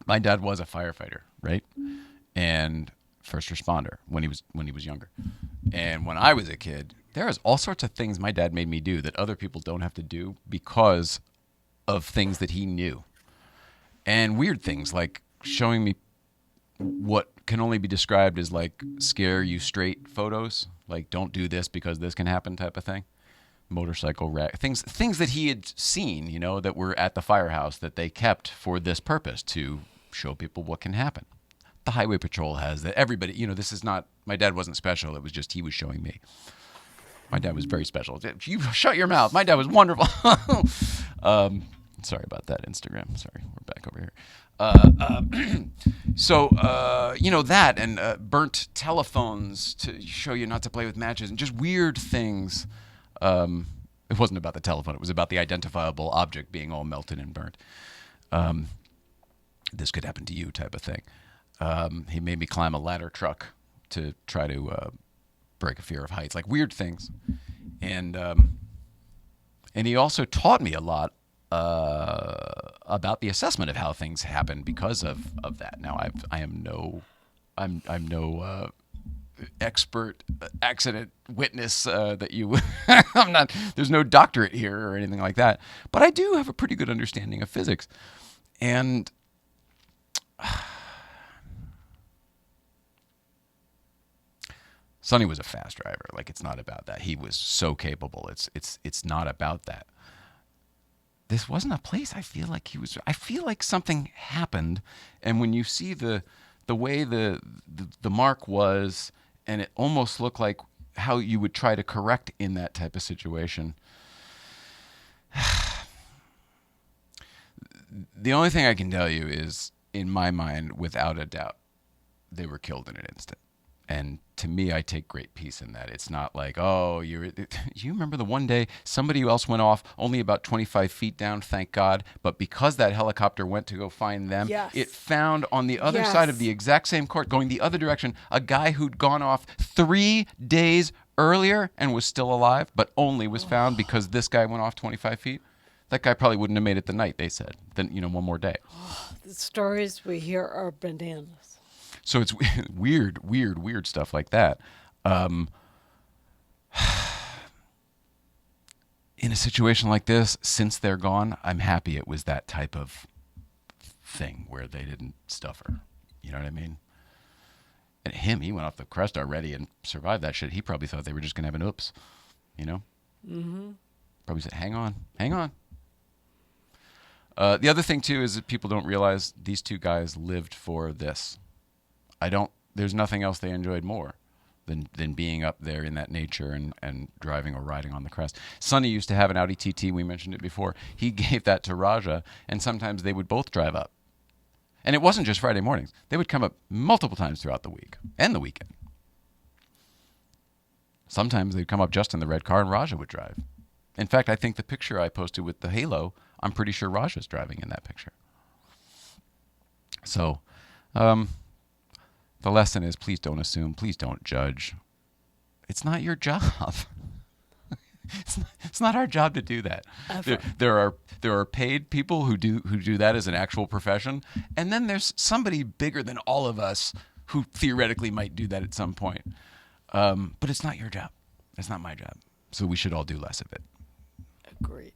my dad was a firefighter, right? And first responder when he was younger. And when I was a kid, there was all sorts of things my dad made me do that other people don't have to do because of things that he knew. And weird things like showing me what can only be described as like scare you straight photos, like don't do this because this can happen type of thing. Motorcycle wreck, things that he had seen, you know, that were at the firehouse that they kept for this purpose to show people what can happen. The highway patrol has that. Everybody, you know, this is not, my dad wasn't special. It was just, he was showing me. My dad was very special. You shut your mouth. My dad was wonderful. Sorry about that, Instagram. Sorry, we're back over here. So, you know, that and burnt telephones to show you not to play with matches and just weird things. It wasn't about the telephone. It was about the identifiable object being all melted and burnt. This could happen to you type of thing. He made me climb a ladder truck to try to break a fear of heights, like weird things. And he also taught me a lot about the assessment of how things happen because of that. Now I'm no expert accident witness that you I'm not, there's no doctorate here or anything like that, but I do have a pretty good understanding of physics. And Sonny was a fast driver. Like, it's not about that. He was so capable. It's not about that. This wasn't a place I feel like something happened, and when you see the way the mark was, and it almost looked like how you would try to correct in that type of situation. The only thing I can tell you is, in my mind, without a doubt, they were killed in an instant. And to me, I take great peace in that. It's not like, oh, you remember the one day somebody else went off only about 25 feet down, thank God. But because that helicopter went to go find them, Yes. it found on the other side of the exact same court, going the other direction, a guy who'd gone off 3 days earlier and was still alive, but only was found because this guy went off 25 feet. That guy probably wouldn't have made it the night, they said. Then, one more day. The stories we hear are bananas. So it's weird stuff like that. In a situation like this, since they're gone, I'm happy it was that type of thing where they didn't stuff her. You know what I mean? And he went off the crest already and survived that shit. He probably thought they were just going to have an oops, Mm-hmm. Probably said, hang on. The other thing, too, is that people don't realize these two guys lived for this. There's nothing else they enjoyed more than being up there in that nature and driving or riding on the crest. Sonny used to have an Audi TT, we mentioned it before. He gave that to Radja, and sometimes they would both drive up. And it wasn't just Friday mornings. They would come up multiple times throughout the week and the weekend. Sometimes they'd come up just in the red car and Radja would drive. In fact, I think the picture I posted with the halo I'm pretty sure Raja's driving in that picture. So the lesson is, please don't assume, please don't judge. It's not your job. It's not our job to do that. There are paid people who do that as an actual profession, and then there's somebody bigger than all of us who theoretically might do that at some point. But it's not your job. It's not my job. So we should all do less of it. Agreed.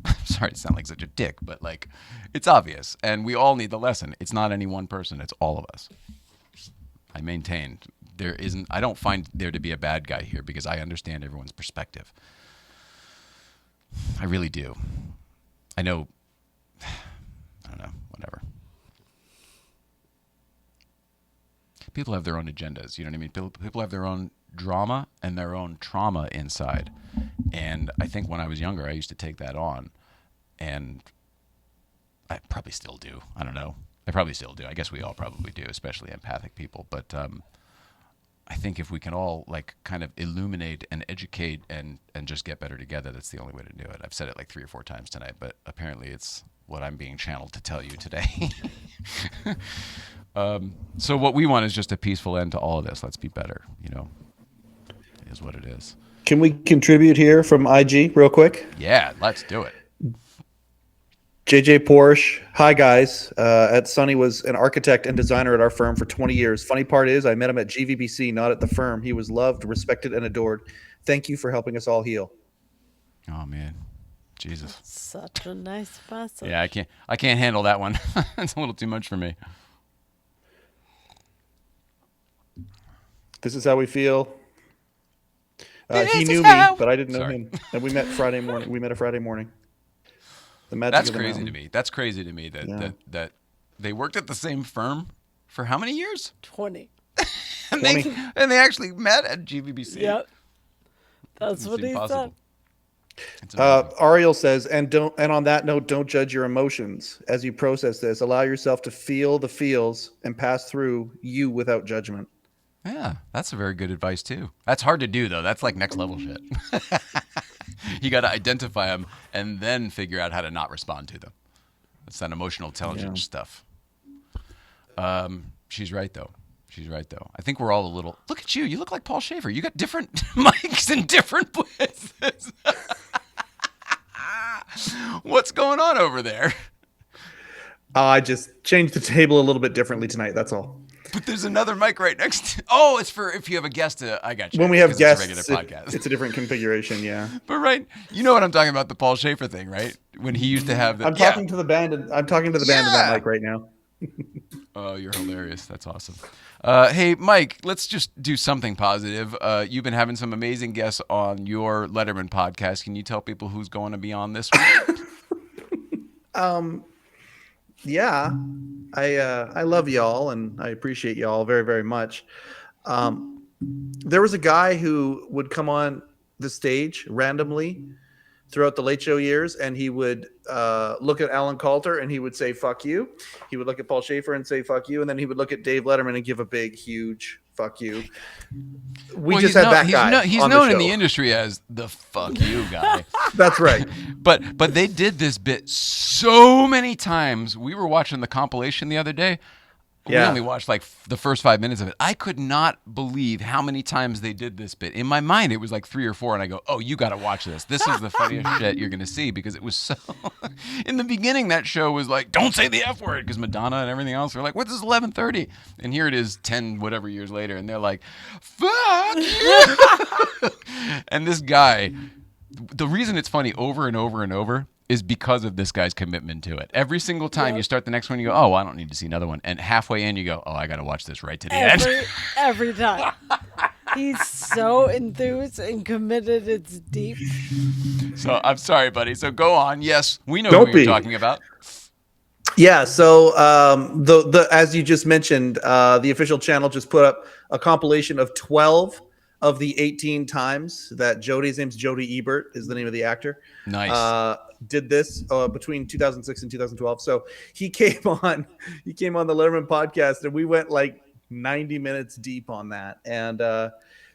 I'm sorry to sound like such a dick, but like, it's obvious, and we all need the lesson. It's not any one person. It's all of us. I maintain I don't find there to be a bad guy here because I understand everyone's perspective. I really do. I don't know, whatever. People have their own agendas, you know what I mean? People have their own drama and their own trauma inside. And I think when I was younger, I used to take that on. And I probably still do. I don't know. I probably still do. I guess we all probably do, especially empathic people. But I think if we can all like kind of illuminate and educate and just get better together, that's the only way to do it. I've said it like 3 or 4 times tonight, but apparently it's what I'm being channeled to tell you today. So what we want is just a peaceful end to all of this. Let's be better, you know. It is what it is. Can we contribute here from IG real quick? Yeah, let's do it. JJ Porsche. Hi, guys. Sonny was an architect and designer at our firm for 20 years. Funny part is I met him at GVBC, not at the firm. He was loved, respected, and adored. Thank you for helping us all heal. Oh, man. Jesus. Such a nice message. Yeah, I can't handle that one. It's a little too much for me. This is how we feel. He knew me, but I didn't know him. And we met Friday morning. We met a Friday morning. The magic That's of the crazy mountain. to me. That's crazy to me that they worked at the same firm for how many years? 20. and they actually met at GVBC. Yep. That's what he said. Ariel says, and on that note, don't judge your emotions as you process this. Allow yourself to feel the feels and pass through you without judgment. Yeah, that's a very good advice too. That's hard to do though. That's like next level shit. You got to identify them and then figure out how to not respond to them. That's that emotional intelligence stuff. She's right though. I think we're all a little. Look at you. You look like Paul Schaefer. You got different mics in different places. What's going on over there? I just changed the table a little bit differently tonight. That's all. But there's another mic right next to. Oh, it's for if you have a guest. I got you. When we have guests, it's a regular podcast. It's a different configuration, yeah. But right, you know what I'm talking about, the Paul Schaefer thing, right? When he used to have the. I'm talking to the band, and I'm talking to the band in that mic right now. Oh, you're hilarious. That's awesome. Hey, Mike, let's just do something positive. You've been having some amazing guests on your Letterman podcast. Can you tell people who's going to be on this week? Yeah, I love y'all, and I appreciate y'all very, very much. There was a guy who would come on the stage randomly throughout the Late Show years, and he would look at Alan Coulter and he would say, fuck you. He would look at Paul Schaefer and say, fuck you. And then he would look at Dave Letterman and give a big, huge fuck you. He's known in the industry as the fuck you guy. That's right. But they did this bit so many times. We were watching the compilation the other day. We only watched like the first 5 minutes of it. I could not believe how many times they did this bit. In my mind, it was like 3 or 4, and I go, "Oh, you got to watch this. This is the funniest shit you're gonna see," because it was so. In the beginning, that show was like, "Don't say the F word," because Madonna and everything else were like, "What? This is 11:30," and here it is 10 whatever years later, and they're like, "Fuck you!" And this guy, the reason it's funny over and over and over is because of this guy's commitment to it. Every single time you start the next one, you go, "Oh, I don't need to see another one." And halfway in, you go, "Oh, I got to watch this right to the end." Every time. He's so enthused and committed. It's deep. So I'm sorry, buddy. So go on. Yes, we know who you're talking about. Yeah. So the as you just mentioned, the official channel just put up a compilation of 12 of the 18 times that his name's Jody Ebert is the name of the actor. Nice. Did this between 2006 and 2012. So he came on the Letterman podcast, and we went like 90 minutes deep on that. And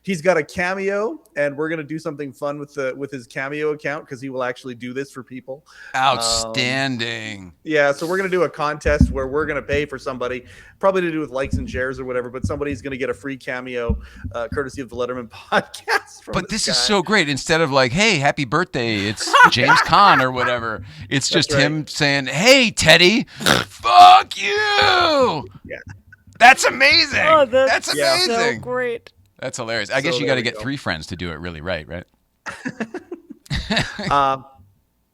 He's got a Cameo, and we're gonna do something fun with his Cameo account because he will actually do this for people. Outstanding. Yeah, so we're gonna do a contest where we're gonna pay for somebody, probably to do with likes and shares or whatever, but somebody's gonna get a free Cameo, courtesy of the Letterman podcast. But this is so great. Instead of like, "Hey, happy birthday," it's James Caan or whatever. It's just him saying, "Hey, Teddy, fuck you." Yeah, that's amazing. Oh, that's amazing. So great. That's hilarious. I guess you got to get 3 friends to do it really right?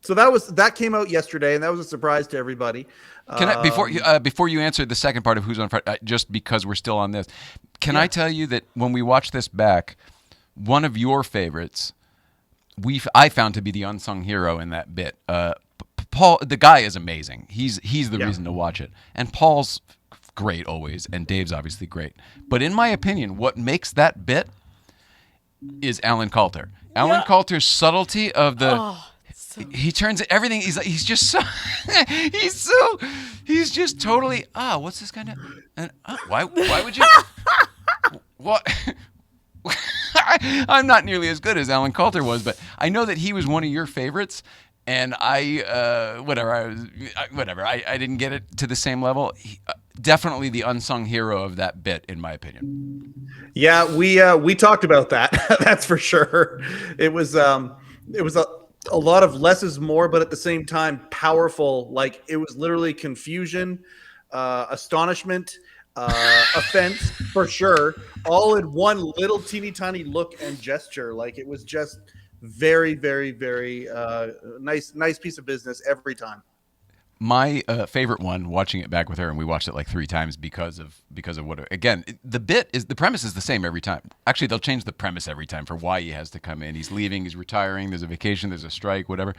So that came out yesterday, and that was a surprise to everybody. Can I, before you answer the second part of Who's on Friday, just because we're still on this, can I tell you that when we watch this back, one of your favorites, I found to be the unsung hero in that bit. Paul, the guy is amazing. He's the reason to watch it, and Paul's great always, and Dave's obviously great. But in my opinion, what makes that bit is Alan Coulter. Alan Coulter's subtlety of the he turns everything. He's just so he's just totally what's this guy do? And why would you what? I'm not nearly as good as Alan Coulter was, but I know that he was one of your favorites. And I didn't get it to the same level. Definitely the unsung hero of that bit, in my opinion. Yeah, we talked about that. That's for sure. It was a lot of less is more, but at the same time powerful. Like it was literally confusion, astonishment, offense for sure, all in one little teeny tiny look and gesture. Like it was just very, very, very nice piece of business every time. My favorite one, watching it back with her, and we watched it like 3 times because of what. Again, the premise is the same every time. Actually, they'll change the premise every time for why he has to come in. He's leaving, he's retiring, there's a vacation, there's a strike, whatever.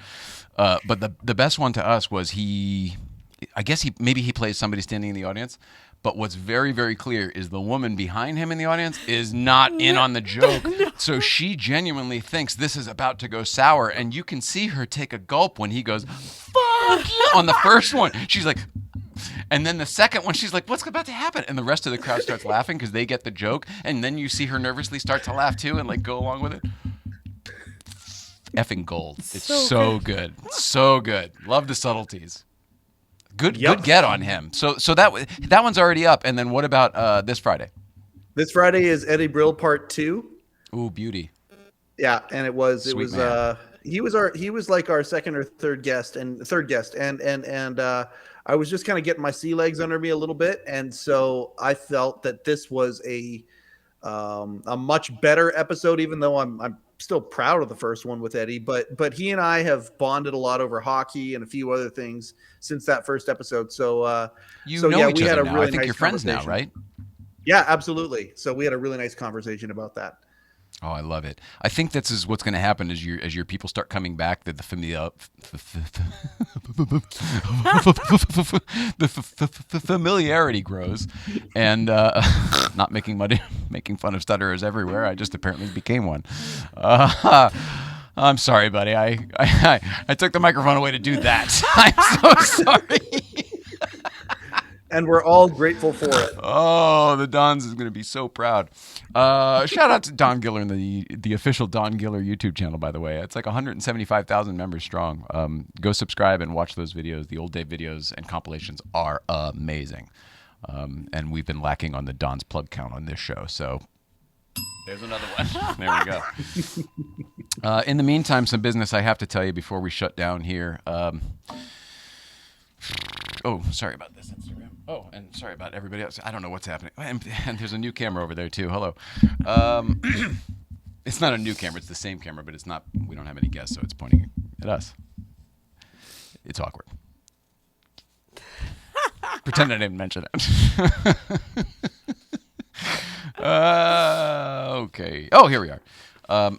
But the best one to us was I guess he plays somebody standing in the audience. But what's very, very clear is the woman behind him in the audience is not in on the joke. No. So she genuinely thinks this is about to go sour. And you can see her take a gulp when he goes, "Fuck you," on the first one. She's like, and then the second one, she's like, "What's about to happen?" And the rest of the crowd starts laughing because they get the joke. And then you see her nervously start to laugh too and like go along with it. Effing gold. It's so good. So good. Love the subtleties. Good get on him. So that one's already up. And then what about this Friday? This Friday is Eddie Brill Part 2. Ooh, beauty. Yeah, and he was like our second or third guest, and I was just kind of getting my sea legs under me a little bit, and so I felt that this was a much better episode, even though I'm still proud of the first one with Eddie, but he and I have bonded a lot over hockey and a few other things since that first episode. So we had a really I think you're friends now, right? Yeah, absolutely. So we had a really nice conversation about that. Oh, I love it. I think this is what's going to happen as your people start coming back. That the familiarity grows, and not making fun of stutterers everywhere. I just apparently became one. I'm sorry, buddy. I took the microphone away to do that. I'm so sorry. And we're all grateful for it. Oh, the Dons is going to be so proud. Shout out to Don Giller and the official Don Giller YouTube channel, by the way. It's like 175,000 members strong. Go subscribe and watch those videos. The old day videos and compilations are amazing. And we've been lacking on the Don's plug count on this show. So there's another one. There we go. In the meantime, some business I have to tell you before we shut down here. Oh, sorry about this, Instagram. Oh, and sorry about everybody else. I don't know what's happening. And there's a new camera over there, too. Hello. It's not a new camera. It's the same camera, but it's not. We don't have any guests, so it's pointing at us. It's awkward. Pretend I didn't mention it. Okay. Oh, here we are.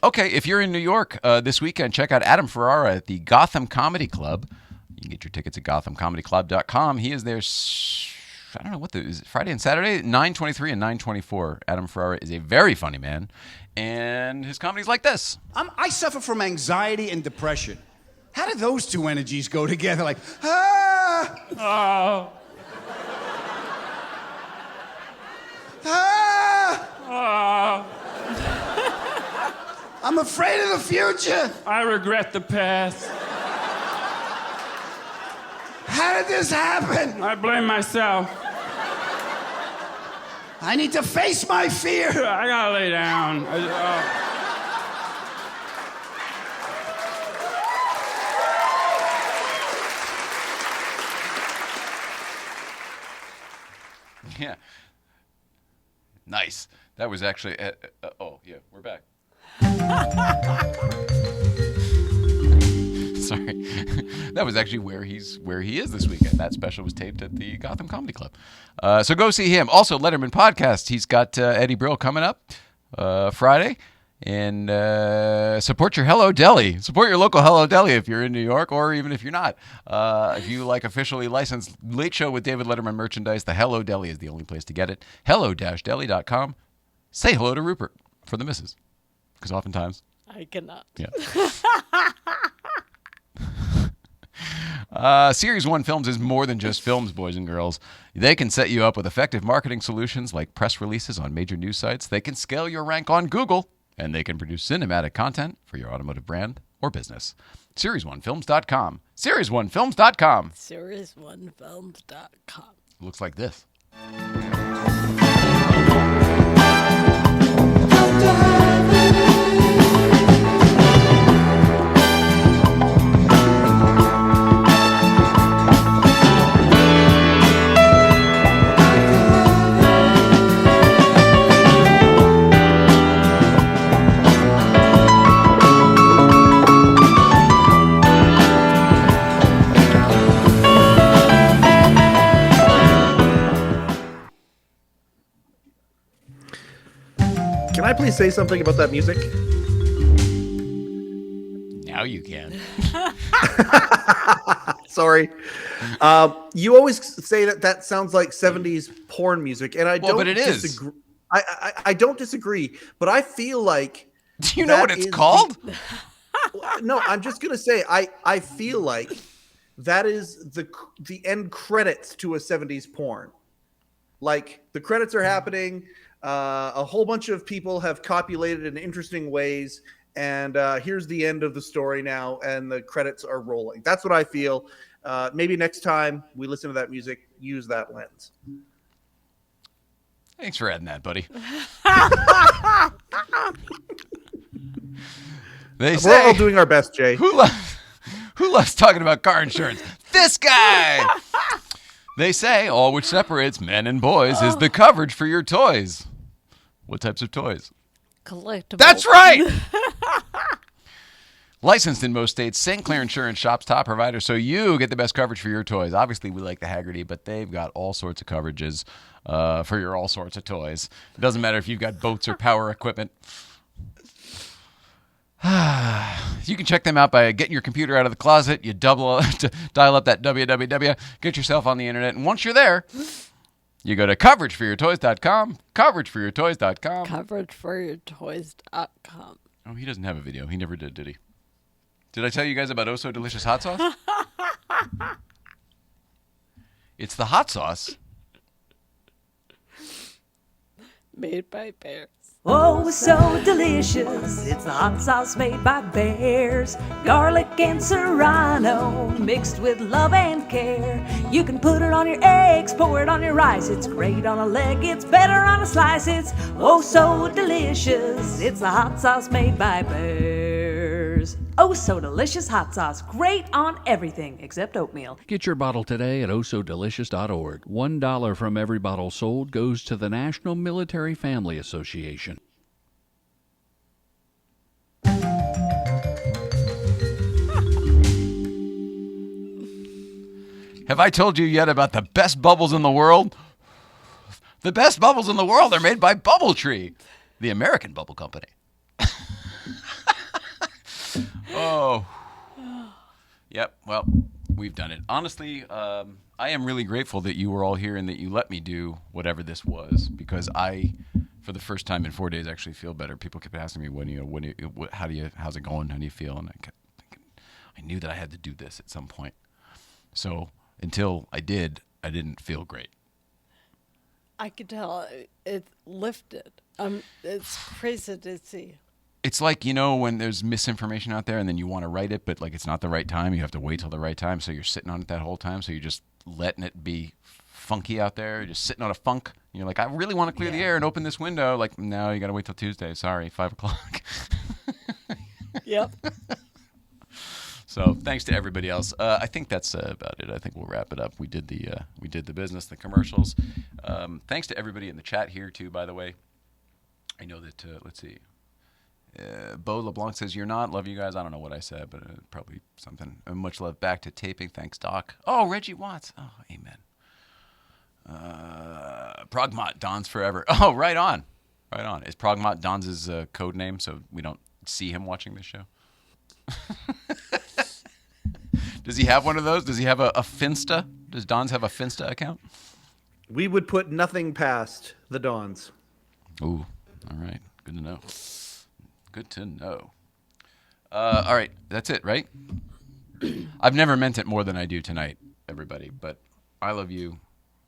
Okay, if you're in New York this weekend, check out Adam Ferrara at the Gotham Comedy Club. You can get your tickets at GothamComedyClub.com. He is there, I don't know what is it, Friday and Saturday, 9:23 and 9:24. Adam Ferrara is a very funny man, and his comedy's like this. I suffer from anxiety and depression. How do those two energies go together? Like, ah! Oh. Ah! Oh. I'm afraid of the future. I regret the past. How did this happen? I blame myself. I need to face my fear. I gotta lay down. Yeah. Nice. That was actually. Oh, yeah, we're back. Sorry. That was actually where he is this weekend. That special was taped at the Gotham Comedy Club. So go see him. Also, Letterman Podcast. He's got Eddie Brill coming up Friday. And support your Hello Deli. Support your local Hello Deli if you're in New York, or even if you're not. If you like officially licensed Late Show with David Letterman merchandise, the Hello Deli is the only place to get it. hello-deli.com. Say hello to Rupert for the missus. Because oftentimes... I cannot. Yeah. Series 1 Films is more than just films, boys and girls. They can set you up with effective marketing solutions like press releases on major news sites. They can scale your rank on Google. And they can produce cinematic content for your automotive brand or business. Series1films.com. Series1films.com. Series1films.com. Looks like this. Can I please say something about that music? Now you can. Sorry. You always say that sounds like 70s porn music, and I don't but it is. disagree. I don't disagree, but I feel like... Do you know what it's called? No, I'm just going to say I feel like that is the end credits to a 70s porn. Like, the credits are happening... a whole bunch of people have copulated in interesting ways, and here's the end of the story now, and the credits are rolling. That's what I feel. Maybe next time we listen to that music, use that lens. Thanks for adding that, buddy. We're all doing our best, Jay. Who loves talking about car insurance? This guy! They say all which separates men and boys is the coverage for your toys. What types of toys? Collectibles. That's right! Licensed in most states, St. Clair Insurance Shop's top provider, so you get the best coverage for your toys. Obviously, we like the Haggerty, but they've got all sorts of coverages for your all sorts of toys. It doesn't matter if you've got boats or power equipment. You can check them out by getting your computer out of the closet. You dial up that www, get yourself on the internet, and once you're there, you go to coverageforyourtoys.com, coverageforyourtoys.com. Coverageforyourtoys.com. Oh, he doesn't have a video. He never did he? Did I tell you guys about Oh So Delicious hot sauce? It's the hot sauce. Made by bears. Oh, it's so delicious. It's the hot sauce made by bears. Garlic and serrano mixed with love and care. You can put it on your eggs, pour it on your rice. It's great on a leg, it's better on a slice. It's oh so delicious. It's the hot sauce made by bears. Oh, so delicious hot sauce. Great on everything except oatmeal. Get your bottle today at ohsodelicious.org. $1 from every bottle sold goes to the National Military Family Association. Have I told you yet about the best bubbles in the world? The best bubbles in the world are made by Bubbletree, the American bubble company. Oh. Yep, well, we've done it. Honestly, I am really grateful that you were all here and that you let me do whatever this was, because I, for the first time in 4 days, actually feel better. People kept asking me, how's it going? How do you feel? And I kept thinking, I knew that I had to do this at some point. So until I did, I didn't feel great. I could tell it lifted. It's crazy to see. It's like, you know, when there's misinformation out there and then you want to write it, but like it's not the right time. You have to wait till the right time. So you're sitting on it that whole time. So you're just letting it be funky out there. You're just sitting on a funk. You're like, I really want to clear the air and open this window. Like, no, you got to wait till Tuesday. Sorry, 5 o'clock. Yep. So thanks to everybody else. I think that's about it. I think we'll wrap it up. We did the business, the commercials. Thanks to everybody in the chat here too, by the way. I know that, let's see. Beau LeBlanc says, you're not. Love you guys. I don't know what I said, but probably something. Much love back to taping. Thanks, Doc. Oh, Reggie Watts. Oh, amen. Progmont, Don's forever. Oh, right on. Right on. Is Progmont Don's code name so we don't see him watching this show? Does he have one of those? Does he have a Finsta? Does Don's have a Finsta account? We would put nothing past the Dons. Ooh, all right. Good to know. Good to know. All right, that's it, right? I've never meant it more than I do tonight, everybody, but I love you.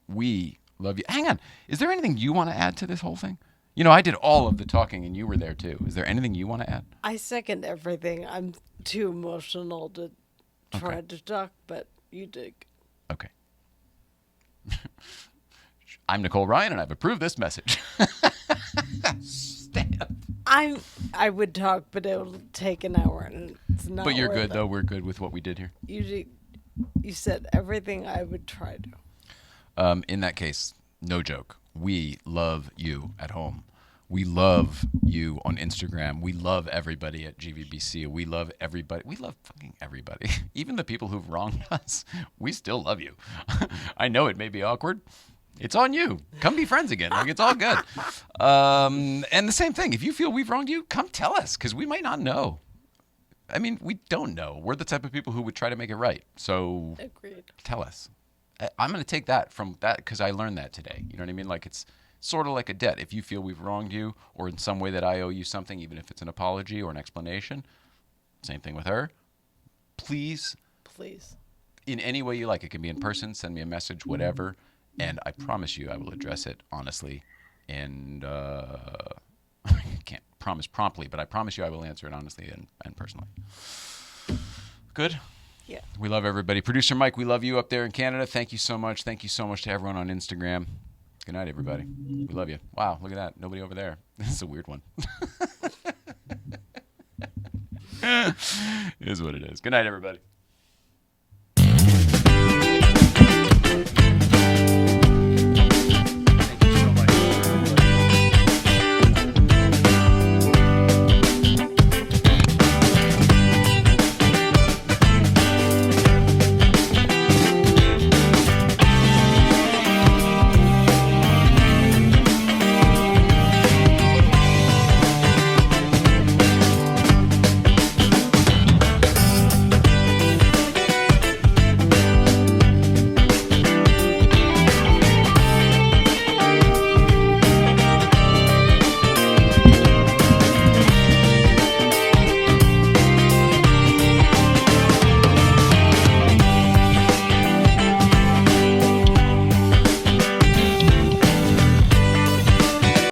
We love you. Hang on. Is there anything you want to add to this whole thing? You know, I did all of the talking and you were there too. Is there anything you want to add? I second everything. I'm too emotional to try to talk, but you did. Okay. I'm Nicole Ryan, and I've approved this message. Stamp. I would talk, but it will take an hour, and it's not. But you're worth good, it. though. We're good with what we did here. You said everything I would try to. In that case, no joke. We love you at home. We love you on Instagram. We love everybody at GVBC. We love everybody. We love fucking everybody. Even the people who've wronged us, we still love you. I know it may be awkward. It's on you. Come be friends again. Like, it's all good. And the same thing. If you feel we've wronged you, come tell us, because we might not know. I mean, we don't know. We're the type of people who would try to make it right. So Agreed. Tell us. I'm going to take that from that because I learned that today. You know what I mean? Like, it's sort of like a debt. If you feel we've wronged you or in some way that I owe you something, even if it's an apology or an explanation, same thing with her. Please, in any way you like. It can be in person, send me a message, whatever. And I promise you I will address it honestly. And I can't promise promptly, but I promise you I will answer it honestly and personally. Good? Yeah. We love everybody. Producer Mike, we love you up there in Canada. Thank you so much. Thank you so much to everyone on Instagram. Good night, everybody. We love you. Wow, look at that. Nobody over there. This is a weird one. It is what it is. Good night, everybody.